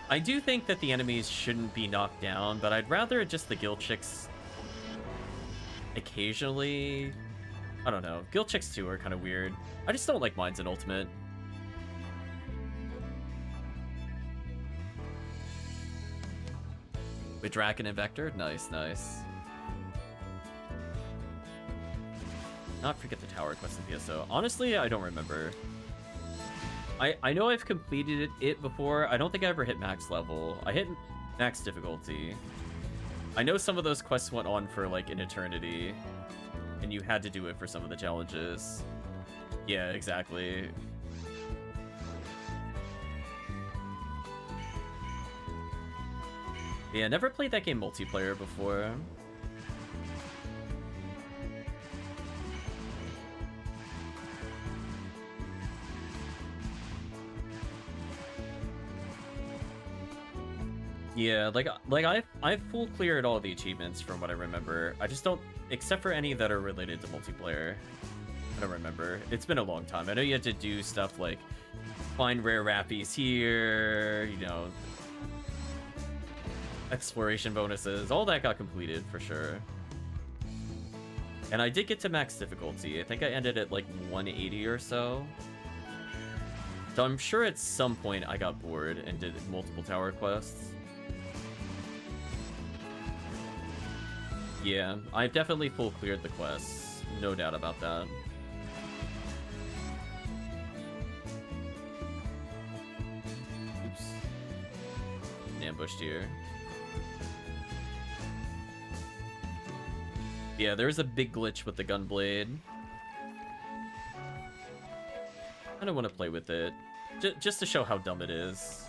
I do think that the enemies shouldn't be knocked down, but I'd rather just the guild chicks occasionally. I don't know. Guild chicks too are kind of weird. I just don't like mines in ultimate. With Draken and Vector? Nice, nice. Not forget the tower quest in PSO. Honestly, I don't remember. I know I've completed it before. I don't think I ever hit max level. I hit max difficulty. I know some of those quests went on for like an eternity, and you had to do it for some of the challenges. Yeah, exactly. Yeah, never played that game multiplayer before. Yeah, like I've full cleared all the achievements from what I remember. I just don't, except for any that are related to multiplayer. I don't remember. It's been a long time. I know you had to do stuff like find rare rappies here, you know, exploration bonuses. All that got completed for sure. And I did get to max difficulty. I think I ended at like 180 or so. So I'm sure at some point I got bored and did multiple tower quests. Yeah, I've definitely full cleared the quests. No doubt about that. Oops. Ambushed here. Yeah, there's a big glitch with the gunblade. I don't want to play with it. Just to show how dumb it is.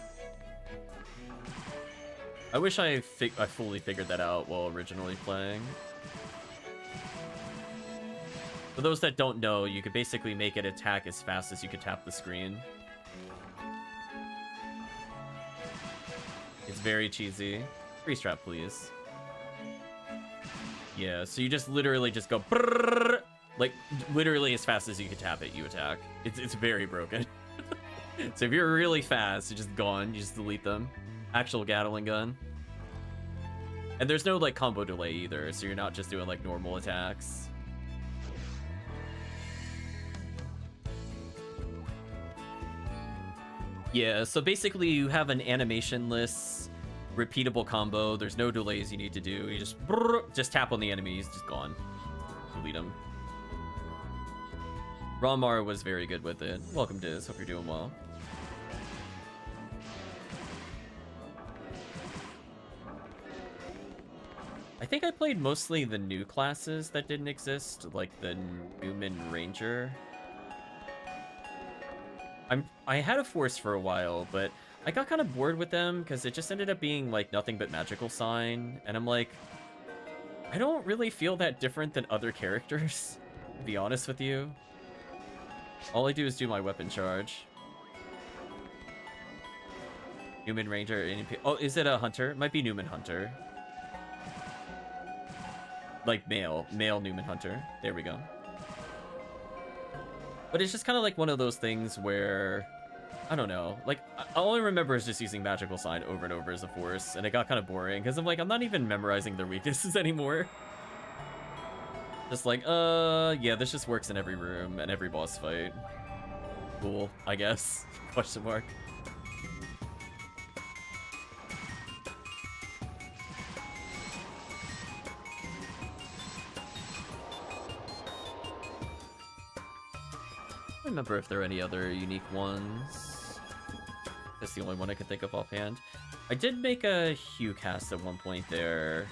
I wish I fully figured that out while originally playing. For those that don't know, you could basically make it attack as fast as you could tap the screen. It's very cheesy. Freeze trap, please. Yeah, so you just literally just go brrrr, like literally as fast as you can tap it, you attack. It's very broken. So if you're really fast, you're just gone. You just delete them. Actual Gatling gun. And there's no like combo delay either, so you're not just doing like normal attacks. Yeah, so basically you have an animation-less, repeatable combo. There's no delays you need to do. You just tap on the enemy, he's just gone. Delete him. Ramar was very good with it. Welcome, Diz. Hope you're doing well. I think I played mostly the new classes that didn't exist, like the Newman Ranger. I had a Force for a while, but I got kind of bored with them because it just ended up being like nothing but magical sign, and I'm like, I don't really feel that different than other characters, to be honest with you. All I do is do my weapon charge. Newman Ranger. Oh, is it a Hunter? It might be Newman Hunter. Like male Newman Hunter. There we go. But it's just kind of like one of those things where, I don't know, like, all I remember is just using magical sign over and over as a Force, and it got kind of boring, because I'm like, I'm not even memorizing their weaknesses anymore. Just like, yeah, this just works in every room and every boss fight. Cool, I guess. Question mark. I don't remember if there are any other unique ones. That's the only one I could think of offhand. I did make a Hue cast at one point there.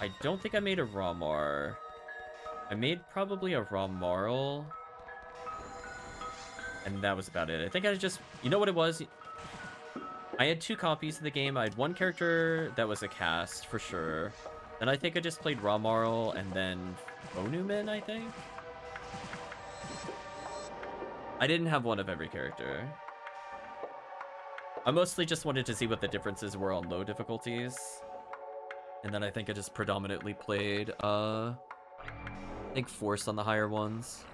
I don't think I made a Ramar. I made probably a Ramarl. And that was about it. I think I just... You know what it was? I had 2 copies of the game. I had one character that was a cast, for sure. And I think I just played Ramarl and then Onumen, I think? I didn't have one of every character. I mostly just wanted to see what the differences were on low difficulties. And then I think I just predominantly played, I think Force on the higher ones.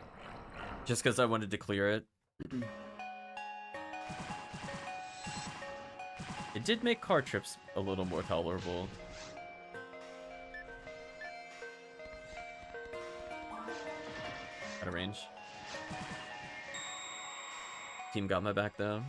Just because I wanted to clear it. It did make car trips a little more tolerable. Out of range. Team got my back though.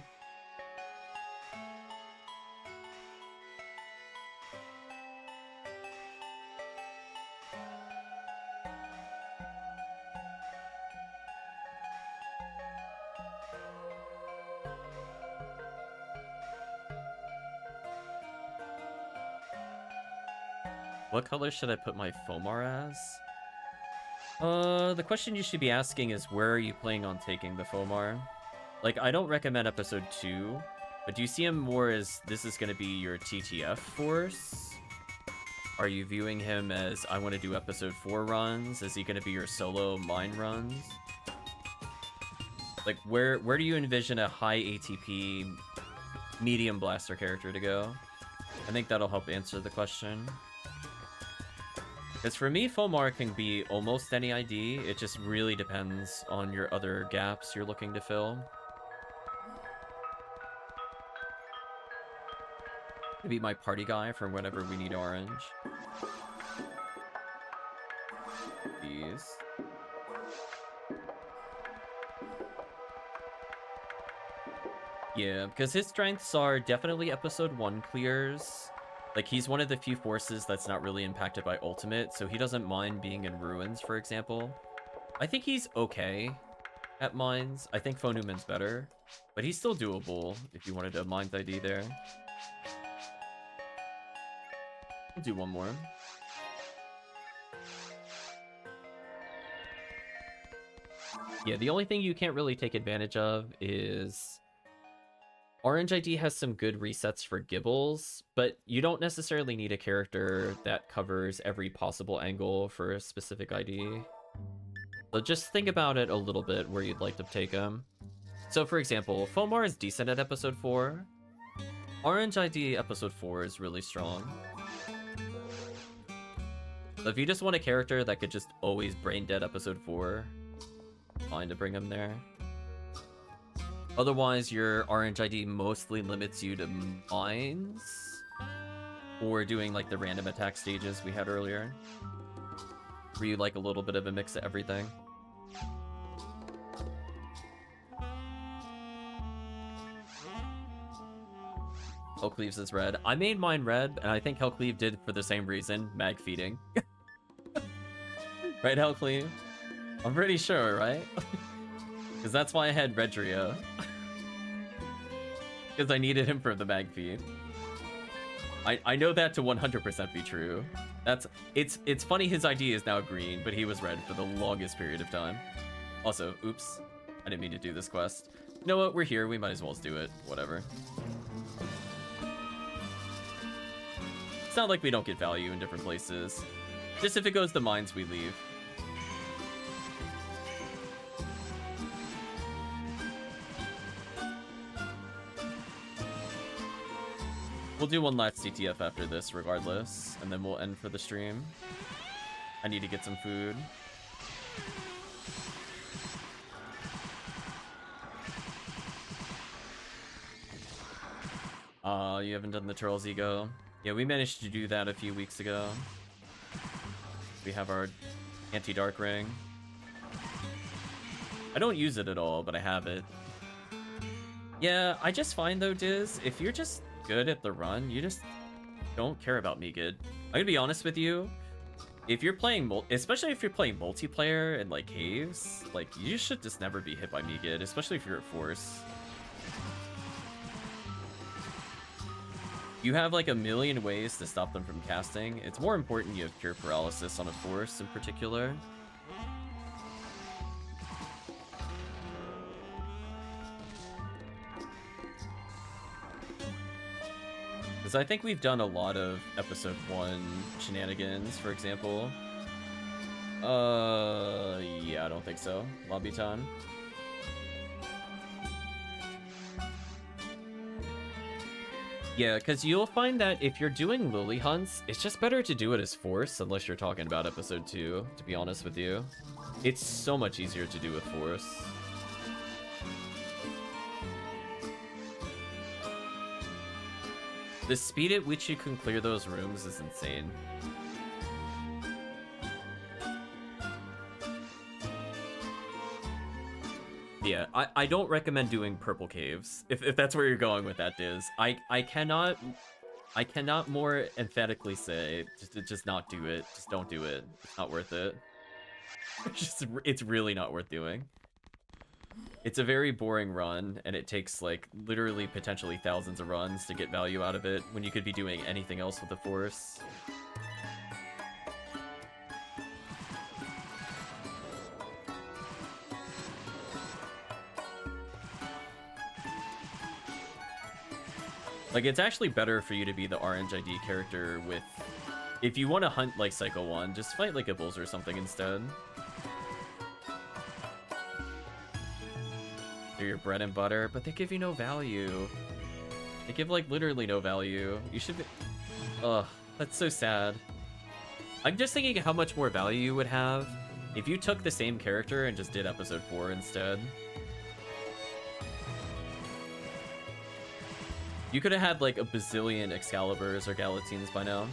What color should I put my Fomar as? The question you should be asking is, where are you planning on taking the Fomar? Like, I don't recommend episode 2, But do you see him more as this is going to be your TTF force? Are you viewing him as I want to do episode 4 runs? Is he going to be your solo mine runs? Like, where do you envision a high ATP medium blaster character to go? I think that'll help answer the question. Because for me, Fomar can be almost any ID. It just really depends on your other gaps you're looking to fill. To be my party guy for whenever we need orange. These. Yeah, because his strengths are definitely episode 1 clears. Like, he's one of the few forces that's not really impacted by ultimate, so he doesn't mind being in ruins, for example. I think he's okay at mines. I think Fonuman's better, but he's still doable if you wanted a mines ID there. We'll do one more. Yeah, the only thing you can't really take advantage of is Orange ID has some good resets for Gibbles, but you don't necessarily need a character that covers every possible angle for a specific ID. So just think about it a little bit where you'd like to take him. So for example, Fomar is decent at episode 4. Orange ID episode 4 is really strong. So if you just want a character that could just always brain dead episode 4, fine to bring him there. Otherwise, your Orange ID mostly limits you to mines or doing like the random attack stages we had earlier, where you like a little bit of a mix of everything. HellCleave's is red. I made mine red, and I think HellCleave did for the same reason, mag feeding. Right, HellCleave? I'm pretty sure, right? Because that's why I had Redria. Because I needed him for the mag feed. I know that to 100% be true. It's funny his ID is now green, but he was red for the longest period of time. Also, oops. I didn't mean to do this quest. You know what? We're here. We might as well do it. Whatever. It's not like we don't get value in different places. Just if it goes to mines, we leave. We'll do one last TTF after this regardless, and then we'll end for the stream. I need to get some food. You haven't done the Turtles Ego. Yeah, we managed to do that a few weeks ago. We have our anti-dark ring. I don't use it at all, but I have it. Yeah, I just find though, Diz, if you're just good at the run, you just don't care about me good. I'm gonna be honest with you. If you're playing, especially if you're playing multiplayer and like caves, like you should just never be hit by me good, especially if you're at force. You have like a million ways to stop them from casting. It's more important you have cure paralysis on a force in particular. Because I think we've done a lot of episode 1 shenanigans, for example. Yeah, I don't think so. Lobby time. Yeah, because you'll find that if you're doing Lily Hunts, it's just better to do it as Force, unless you're talking about episode 2, to be honest with you. It's so much easier to do with Force. The speed at which you can clear those rooms is insane. Yeah, I don't recommend doing purple caves, if that's where you're going with that, Diz. I cannot more emphatically say just not do it. Just don't do it. It's not worth it. It's really not worth doing. It's a very boring run, and it takes like literally potentially thousands of runs to get value out of it when you could be doing anything else with the Force. Like, it's actually better for you to be the Orange ID character with... If you want to hunt, like, Psycho 1, just fight, like, a Bulls or something instead. They're your bread and butter, but they give you no value. They give, like, literally no value. You should be... Ugh, that's so sad. I'm just thinking how much more value you would have if you took the same character and just did episode 4 instead. You could have had like a bazillion Excaliburs or Galatines by now.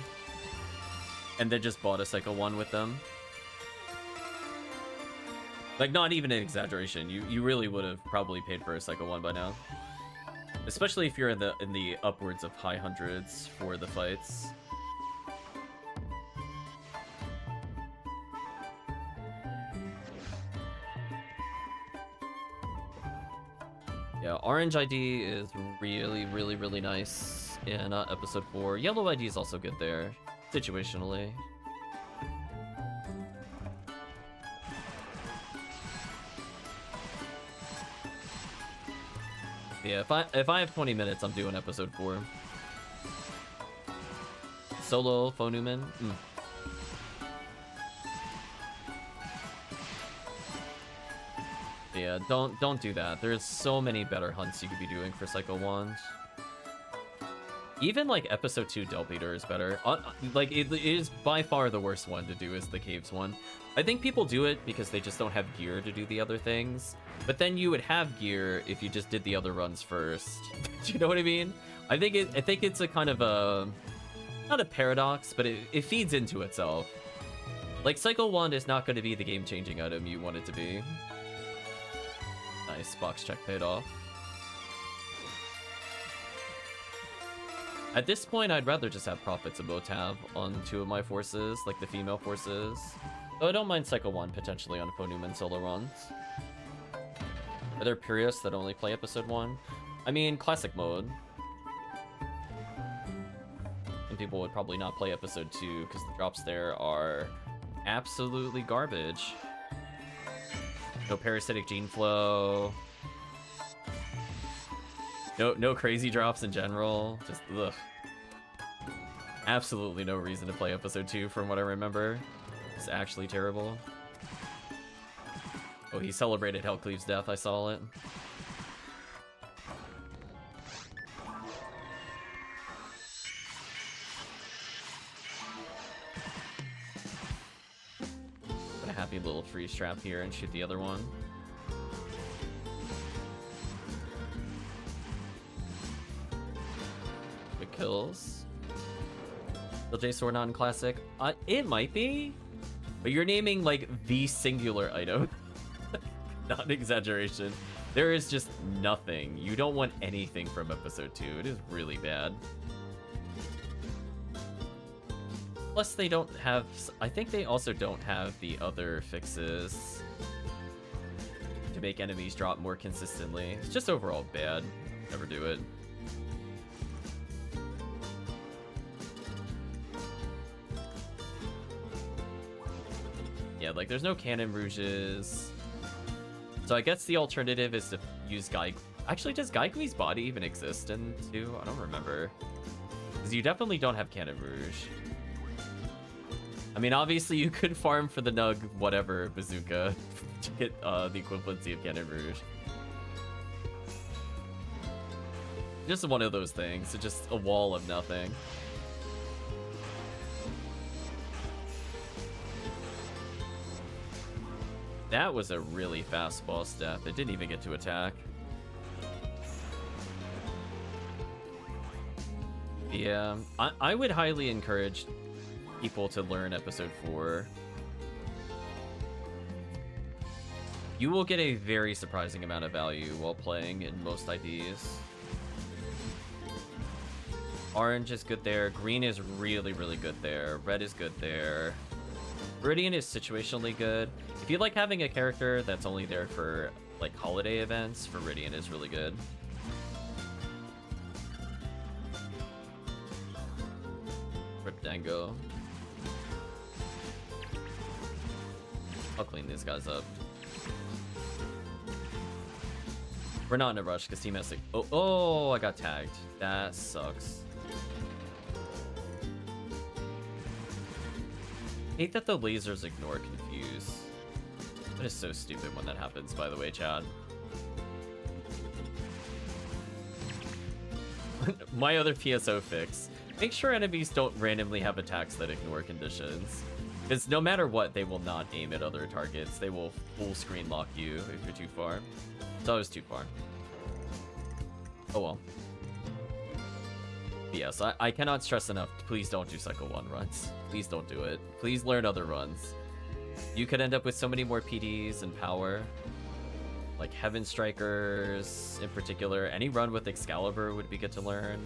And then just bought a Psycho 1 with them. Like, not even an exaggeration. You really would have probably paid for a Psycho 1 by now. Especially if you're in the upwards of high hundreds for the fights. Yeah, Orange ID is really, really, really nice in episode 4. Yellow ID is also good there, situationally. Yeah, if I have 20 minutes, I'm doing episode 4. Solo Phonuman. Yeah, don't do that. There's so many better hunts you could be doing for Psycho 1s. Even like episode 2 Delpeter is better. Like it is by far the worst one to do is the Caves one. I think people do it because they just don't have gear to do the other things. But then you would have gear if you just did the other runs first. Do you know what I mean? I think it's a kind of a not a paradox, but it feeds into itself. Like Cycle 1 is not going to be the game-changing item you want it to be. Nice, box check paid off. At this point, I'd rather just have Prophets of Motab on 2 of my forces, like the female forces. Though I don't mind Cycle 1 potentially on Phonuman solo runs. Are there purists that only play episode 1? I mean, classic mode. And people would probably not play episode 2 because the drops there are absolutely garbage. No parasitic gene flow. No crazy drops in general. Just ugh. Absolutely no reason to play episode 2 from what I remember. It's actually terrible. Oh, he celebrated HellCleave's death. I saw it. Put a happy little freeze trap here and shoot the other one. Quick kills. LJ Sword non-classic. It might be, but you're naming like the singular item. Not an exaggeration. There is just nothing. You don't want anything from episode 2. It is really bad. Plus, they don't have... I think they also don't have the other fixes to make enemies drop more consistently. It's just overall bad. Never do it. Yeah, like, there's no Cannon Rouges. So I guess the alternative is to use Guy... Actually, does Guy-Gui's body even exist in 2? I don't remember. Because you definitely don't have Cannon Rouge. I mean, obviously you could farm for the Nug whatever bazooka to get the equivalency of Cannon Rouge. Just one of those things. It's just a wall of nothing. That was a really fast boss step. It didn't even get to attack. Yeah, I would highly encourage people to learn episode 4. You will get a very surprising amount of value while playing in most IDs. Orange is good there. Green is really, really good there. Red is good there. Viridian is situationally good. If you like having a character that's only there for like holiday events, Viridian is really good. Rip Dango. I'll clean these guys up. We're not in a rush because Team has to... Oh, I got tagged. That sucks. Hate that the lasers ignore confuse. That is so stupid when that happens, by the way, Chad. My other PSO fix. Make sure enemies don't randomly have attacks that ignore conditions. Because no matter what, they will not aim at other targets. They will full screen lock you if you're too far. It's always too far. Oh well. But yes, I cannot stress enough. Please don't do Cycle 1 runs. Please don't do it. Please learn other runs. You could end up with so many more PDs and power. Like Heaven Strikers in particular. Any run with Excalibur would be good to learn.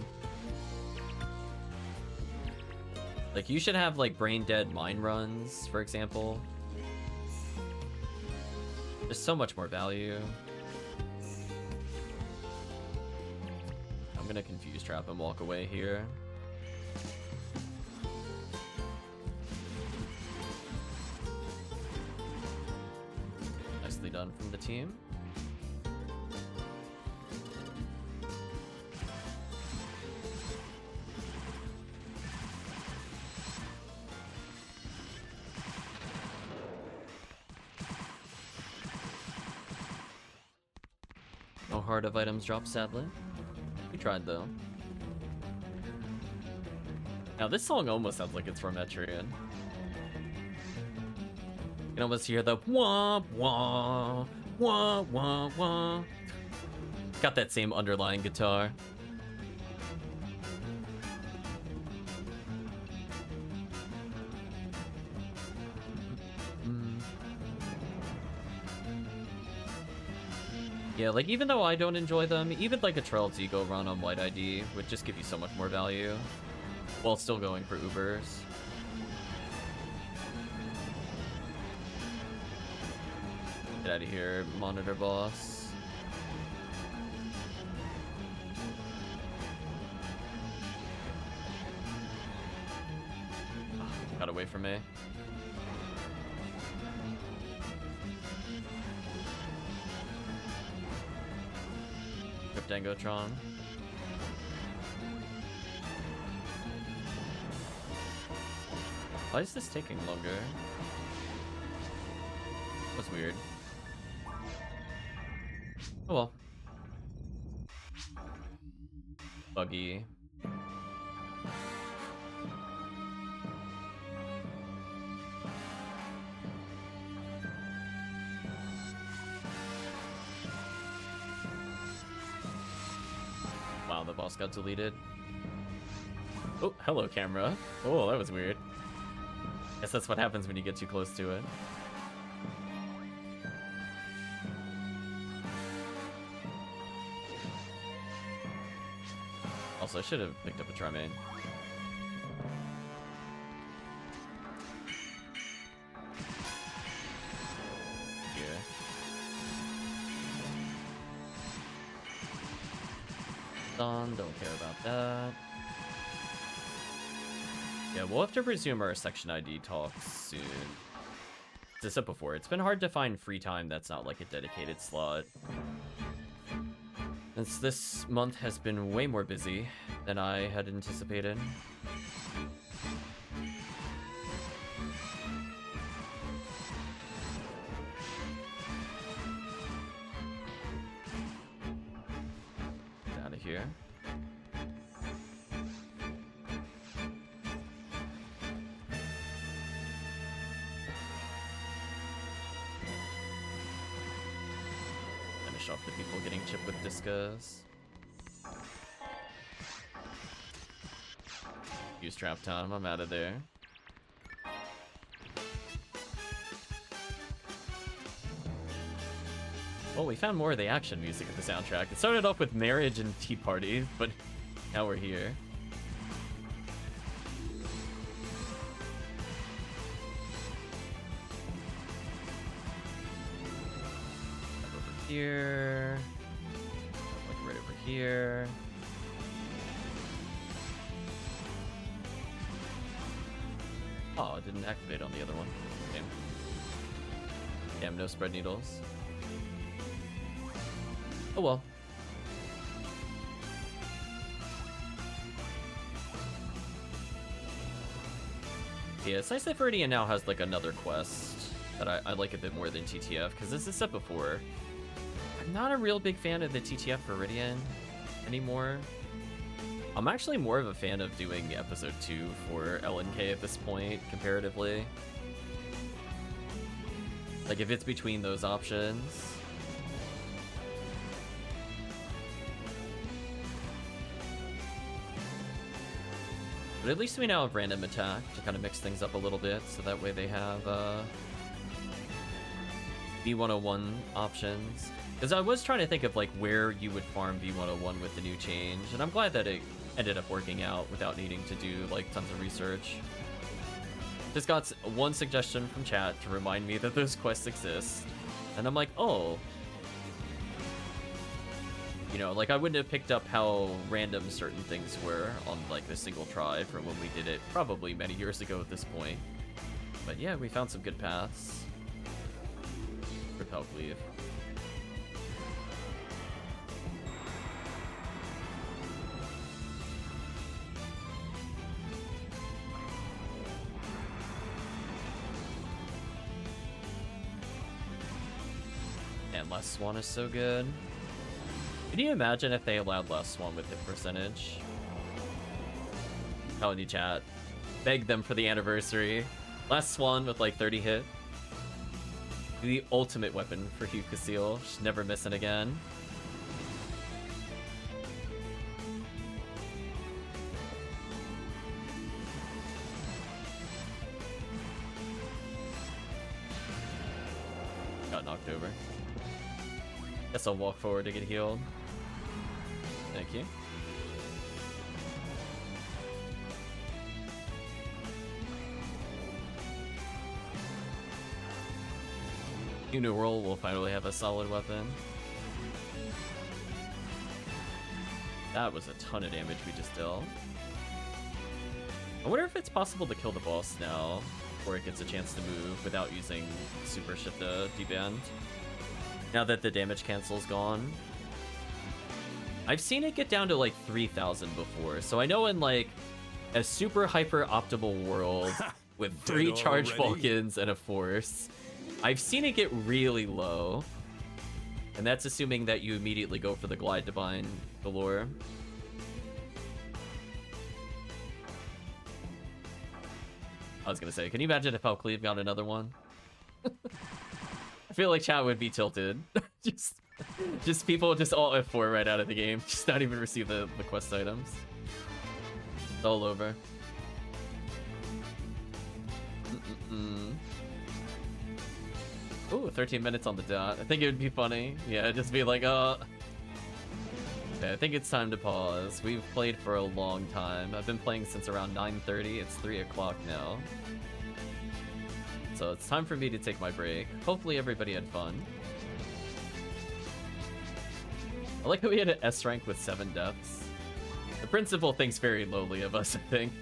Like you should have like Brain Dead Mine runs, for example. There's so much more value. I'm gonna confuse trap and walk away here. Nicely done from the team. No heart of items dropped, sadly. We tried though. Now this song almost sounds like it's from Etrian. You can almost hear the wah wah wah wah wah. Got that same underlying guitar. Yeah, like even though I don't enjoy them, even like a Trail's Ego run on White ID would just give you so much more value while still going for Ubers. Get out of here, Monitor Boss. Got away from me. Dangotron. Why is this taking longer? That's weird. Oh well. Buggy. Wow, the boss got deleted. Oh, hello, camera. Oh, that was weird. Guess that's what happens when you get too close to it. Also, I should have picked up a Tremaine. Here. Done, don't care about that. Yeah, we'll have to resume our section ID talks soon. As I said before, it's been hard to find free time that's not like a dedicated slot. Since this month has been way more busy than I had anticipated. Get out of here. Off the people getting chipped with discos. Use trap time, I'm out of there. Well, we found more of the action music at the soundtrack. It started off with Marriage and Tea Party, but now we're here. Here, like right over here. Oh, it didn't activate on the other one. Damn. Damn, no spread needles. Oh well. Yeah, it's nice that Viridian now has like another quest that I like a bit more than TTF, because as I said before, I'm not a real big fan of the TTF Viridian anymore. I'm actually more of a fan of doing episode 2 for LNK at this point, comparatively. Like, if it's between those options. But at least we now have random attack to kind of mix things up a little bit, so that way they have V101 options. Because I was trying to think of like where you would farm V101 with the new change, and I'm glad that it ended up working out without needing to do like tons of research. Just got one suggestion from chat to remind me that those quests exist, and I'm like, oh. You know, like I wouldn't have picked up how random certain things were on like the single try from when we did it probably many years ago at this point. But yeah, we found some good paths. Rip HellCleave. And Last Swan is so good. Can you imagine if they allowed Last Swan with hit percentage? Telling you, chat. Beg them for the anniversary. Last Swan with like 30 hit. The ultimate weapon for Hugh Casil. Just never missing again. Got knocked over. Guess I'll walk forward to get healed. Thank you. Uniworld will finally have a solid weapon. That was a ton of damage we just dealt. I wonder if it's possible to kill the boss now, before it gets a chance to move without using super shit to deband. Now that the damage cancel's gone. I've seen it get down to like 3,000 before, so I know in like a super hyper optimal world with 3 charged Vulcans and a Force, I've seen it get really low. And that's assuming that you immediately go for the Glide Divine galore. I was gonna say, can you imagine if HellCleave got another one? I feel like chat would be tilted. just people just all F4 right out of the game. Just not even receive the quest items. It's all over. Ooh, 13 minutes on the dot. I think it would be funny. Yeah, just be like, okay, I think it's time to pause. We've played for a long time. I've been playing since around 9:30. It's 3 o'clock now. So it's time for me to take my break. Hopefully everybody had fun. I like that we had an S rank with 7 deaths. The principal thinks very lowly of us, I think.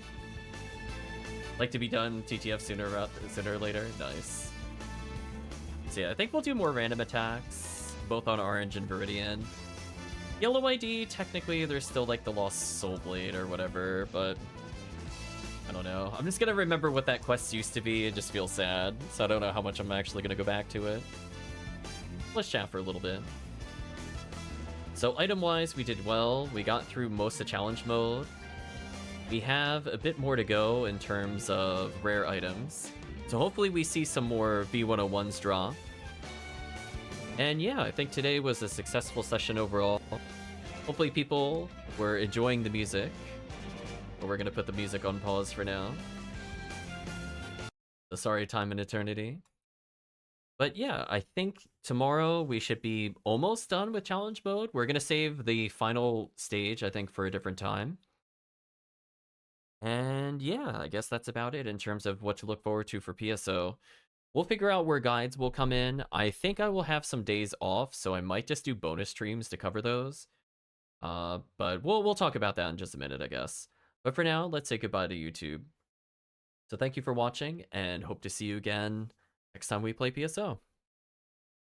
Like to be done TTF sooner or later? Nice. So yeah, I think we'll do more random attacks, both on Orange and Viridian. Yellow ID, technically there's still like the Lost Soul Blade or whatever, but I don't know. I'm just gonna remember what that quest used to be and just feel sad, so I don't know how much I'm actually gonna go back to it. Let's chat for a little bit. So item-wise, we did well. We got through most of challenge mode. We have a bit more to go in terms of rare items. So hopefully we see some more V101s drop. And yeah, I think today was a successful session overall. Hopefully people were enjoying the music. But we're gonna put the music on pause for now. The sorry time and eternity. But yeah, I think tomorrow we should be almost done with challenge mode. We're gonna save the final stage, I think, for a different time. And yeah, I guess that's about it in terms of what to look forward to for PSO. We'll figure out where guides will come in. I think I will have some days off, so I might just do bonus streams to cover those. But we'll talk about that in just a minute, I guess. But for now, let's say goodbye to YouTube. So thank you for watching, and hope to see you again next time we play PSO.